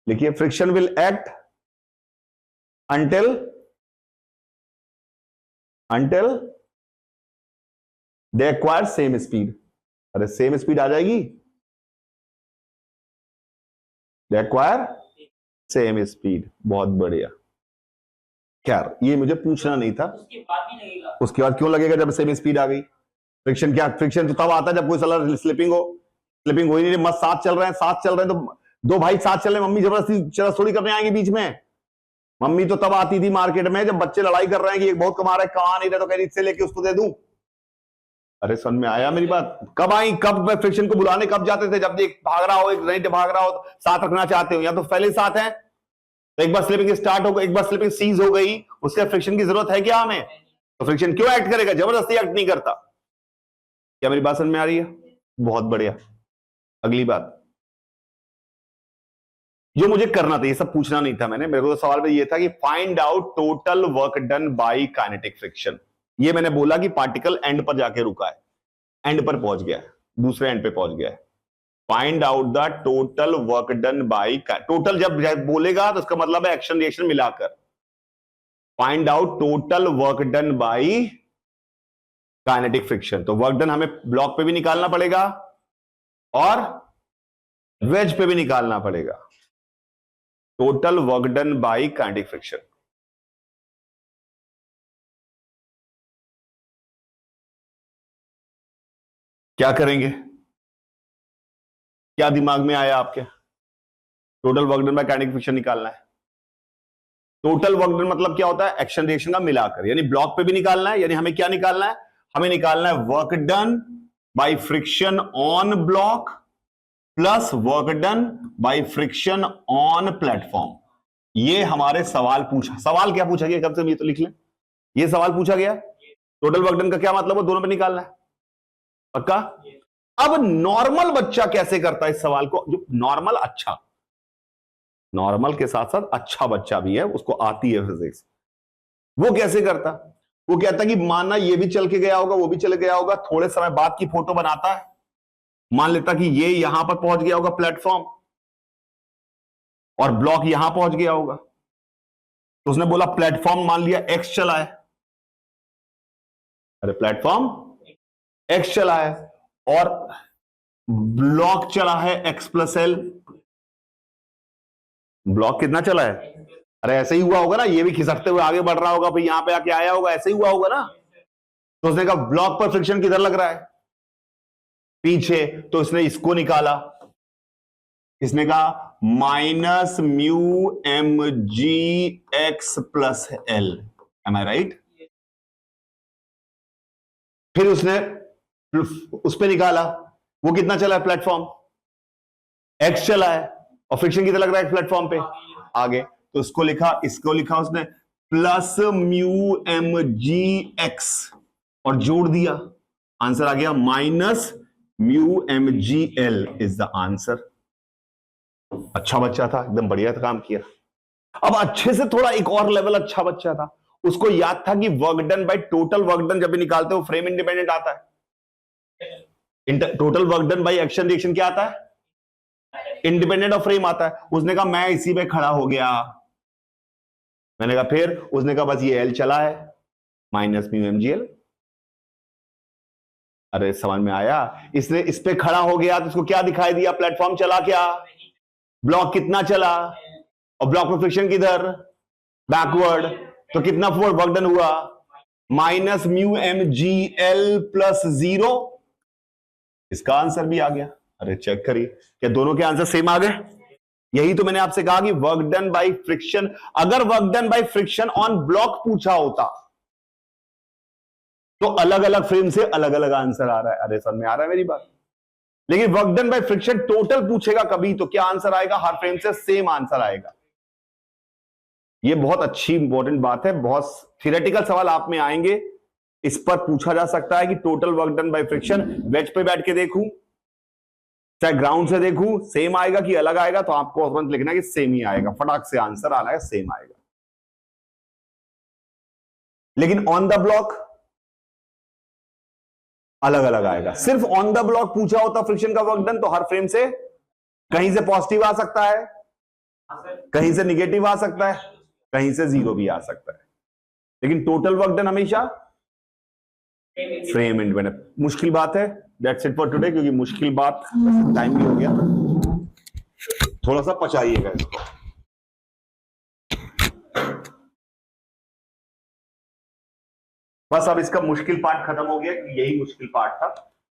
लिखिए friction will act until they acquire same speed। अरे सेम स्पीड आ जाएगी, they acquire same speed। बहुत बढ़िया। खैर ये मुझे पूछना नहीं था, उसके बाद भी लगेगा। उसके बाद क्यों लगेगा जब सेम स्पीड आ गई। फ्रिक्शन क्या, फ्रिक्शन तो तब आता है जब कोई साला स्लिपिंग हो। स्लिपिंग हो ही नहीं, मस्त साथ चल रहे हैं, साथ चल रहे हैं तो दो भाई साथ चल रहे हैं, मम्मी जबरदस्ती चला थोड़ी करने आएंगे बीच में। मम्मी तो तब आती थी मार्केट में जब बच्चे लड़ाई कर रहे हैं कि एक बहुत कमा रहा है, कमा नहीं रहा, तो कह रही इससे लेके उसको दे दूं। अरे समझ में आया मेरी बात। कब आई, कब फ्रिक्शन को बुलाने कब जाते थे, जब एक भाग रहा हो एक नहीं भाग रहा हो, तो साथ रखना चाहते हो, या तो पहले साथ है तो एक बार स्लिपिंग स्टार्ट हो गई, एक बार स्लिपिंग सीज हो गई, उसके फ्रिक्शन की जरूरत है क्या हमें। तो फ्रिक्शन क्यों एक्ट करेगा, जबरदस्ती एक्ट नहीं करता। क्या मेरी बात समझ में आ रही है, बहुत बढ़िया। अगली बात जो मुझे करना था, ये सब पूछना नहीं था मैंने, मेरे को तो सवाल में ये था कि find out total work done bye kinetic friction. ये मैंने बोला कि पार्टिकल एंड पर जाके रुका है, एंड पर पहुंच गया है, दूसरे एंड पे पहुंच गया है। Find out the total work done bye, total जब बोलेगा तो उसका मतलब है एक्शन रिएक्शन मिलाकर। Find out total work done bye kinetic friction. तो वर्क डन हमें ब्लॉक पे भी निकालना पड़ेगा और वेज पे भी निकालना पड़ेगा। Total work done bye kinetic friction. क्या करेंगे, क्या दिमाग में आया आपके, total work done bye kinetic friction निकालना है। टोटल वर्क डन मतलब क्या होता है, एक्शन रिएक्शन का मिलाकर, यानी ब्लॉक पे भी निकालना है, यानी हमें क्या निकालना है, हमें निकालना है work done by friction on block plus work done by friction on platform. ये हमारे सवाल पूछा, सवाल क्या पूछा गया, कब से ये तो लिख लें, ये सवाल पूछा गया। टोटल वर्क डन का क्या मतलब है, दोनों पे निकालना है, पक्का। अब नॉर्मल बच्चा कैसे करता है इस सवाल को, जो नॉर्मल अच्छा, नॉर्मल के साथ साथ अच्छा बच्चा भी है, उसको आती है फिजिक्स, वो कैसे करता, वो कहता कि मानना ये भी चल के गया होगा, वो भी चल गया होगा, थोड़े समय बाद की फोटो बनाता है, मान लेता कि ये यहां पर पहुंच गया होगा प्लेटफॉर्म और ब्लॉक यहां पहुंच गया होगा, तो उसने बोला प्लेटफॉर्म मान लिया एक्स चला है, अरे प्लेटफॉर्म एक्स चला है और ब्लॉक चला है एक्स प्लस एल। ब्लॉक कितना चला है, अरे ऐसे ही हुआ होगा ना, ये भी खिसकते हुए आगे बढ़ रहा होगा, फिर यहां पे आके आया होगा, ऐसे ही हुआ होगा ना। तो उसने कहा ब्लॉक पर फ्रिक्शन किधर लग रहा है, पीछे, तो इसने इसको निकाला, इसने कहा minus mu m g x plus l, am I right. फिर उसने उस पे निकाला, वो कितना चला है प्लेटफॉर्म, एक्स चला है, और फ्रिक्शन कितना लग रहा है प्लेटफॉर्म पे, आगे, तो इसको लिखा उसने plus mu m g x और जोड़ दिया, आंसर आ गया minus mu m g l is the answer. अच्छा बच्चा था, एकदम बढ़िया काम किया। अब अच्छे से थोड़ा एक और लेवल अच्छा बच्चा था, उसको याद था कि work done by total work done जब भी निकालते हो फ्रेम इंडिपेंडेंट आता है, total work done by action reaction क्या आता है, इंडिपेंडेंट ऑफ फ्रेम आता है। उसने कहा मैं इसी पे खड़ा हो गया, मैंने कहा फिर, उसने कहा बस ये एल चला है minus mu m g l. अरे समझ में आया, इसने इस पे खड़ा हो गया तो इसको क्या दिखाई दिया, प्लेटफॉर्म चला, क्या ब्लॉक कितना चला, और ब्लॉक में फ्रिक्शन किधर, बैकवर्ड, तो कितना वर्क डन हुआ, minus mu m g l plus 0, इसका आंसर भी आ गया। अरे चेक करिए, क्या दोनों के आंसर सेम आ गए? यही तो मैंने आपसे कहा कि वर्क डन बाय फ्रिक्शन, अगर work done by friction on block पूछा होता तो अलग अलग फ्रेम से अलग अलग आंसर आ रहा है। अरे समझ में आ रहा है मेरी बात? लेकिन work done by friction total पूछेगा कभी, तो क्या आंसर आएगा? हर फ्रेम से सेम आंसर आएगा। ये बहुत अच्छी इंपॉर्टेंट बात है। बहुत थियोरेटिकल सवाल आप में आएंगे, इस पर पूछा जा सकता है कि total work done by friction wedge पे बैठ के देखूं चाहे ग्राउंड से देखूं, सेम आएगा कि अलग आएगा? तो आपको तुरंत लिखना है कि सेम ही आएगा, फटाक से आंसर आना है, सेम आएगा। लेकिन ऑन द ब्लॉक अलग अलग आएगा। सिर्फ ऑन द ब्लॉक पूछा होता फ्रिक्शन का वर्क डन, तो हर फ्रेम से कहीं से पॉजिटिव आ सकता है, कहीं से निगेटिव आ सकता है, कहीं से जीरो भी आ सकता है। लेकिन टोटल वर्क डन हमेशा फ्रेम इंडिपेंडेंट। मुश्किल बात है। दैट्स इट फॉर टुडे, क्योंकि मुश्किल बात, टाइम भी हो गया, थोड़ा सा पचाइएगा इसको। बस अब इसका मुश्किल पार्ट खत्म हो गया, यही मुश्किल पार्ट था,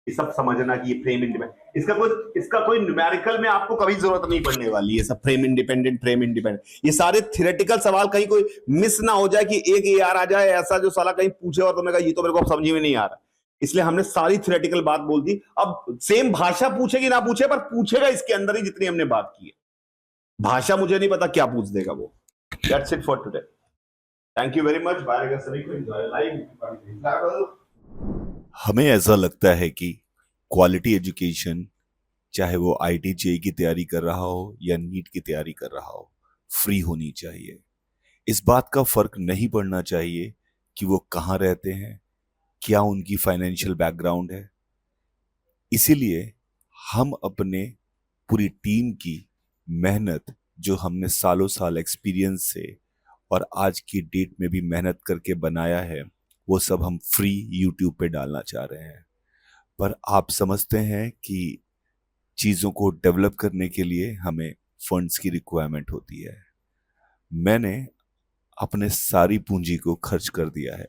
ये सब समझना कि ये फ्रेम इंडिपेंडेंट, इसका कोई न्यूमेरिकल में आपको कभी जरूरत नहीं पड़ने वाली है। सब फ्रेम इंडिपेंडेंट, ये सारे थियोरेटिकल सवाल कहीं कोई मिस ना हो जाए कि एक यार आ जाए ऐसा जो साला कहीं पूछे और तुमने कहा ये तो मेरे को समझ में नहीं आ रहा। इसलिए हमने सारी थियोरेटिकल बात बोल दी। अब सेम भाषा पूछेगी ना पूछे, पर पूछेगा इसके अंदर ही जितनी हमने बात की है। भाषा मुझे नहीं पता क्या पूछ देगा वो। That's it for today, thank you very much. Bye सभी को, एंजॉय लाइफ। हमें ऐसा लगता है कि क्वालिटी एजुकेशन, चाहे वो IIT-JEE की तैयारी कर रहा हो या नीट की तैयारी कर रहा हो, फ्री होनी चाहिए। इस बात का फर्क नहीं पड़ना चाहिए कि वो कहाँ रहते हैं, क्या उनकी फाइनेंशियल बैकग्राउंड है। इसीलिए हम अपने पूरी टीम की मेहनत, जो हमने सालों साल एक्सपीरियंस से और आज की डेट में भी मेहनत करके बनाया है, वो सब हम फ्री यूट्यूब पे डालना चाह रहे हैं। पर आप समझते हैं कि चीज़ों को डेवलप करने के लिए हमें फंड्स की रिक्वायरमेंट होती है। मैंने अपने सारी पूंजी को खर्च कर दिया है,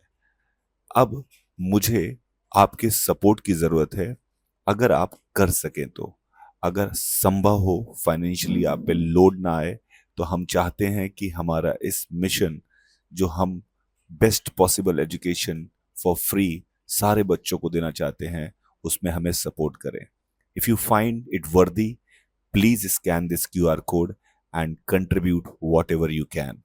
अब मुझे आपके सपोर्ट की ज़रूरत है। अगर आप कर सकें तो, अगर संभव हो, फाइनेंशियली आप पे लोड ना आए, तो हम चाहते हैं कि हमारा इस मिशन, जो हम best possible education for free सारे बच्चों को देना चाहते हैं, उसमें हमें सपोर्ट करें। इफ़ यू फाइंड इट वर्दी, please scan this QR code and contribute whatever you can.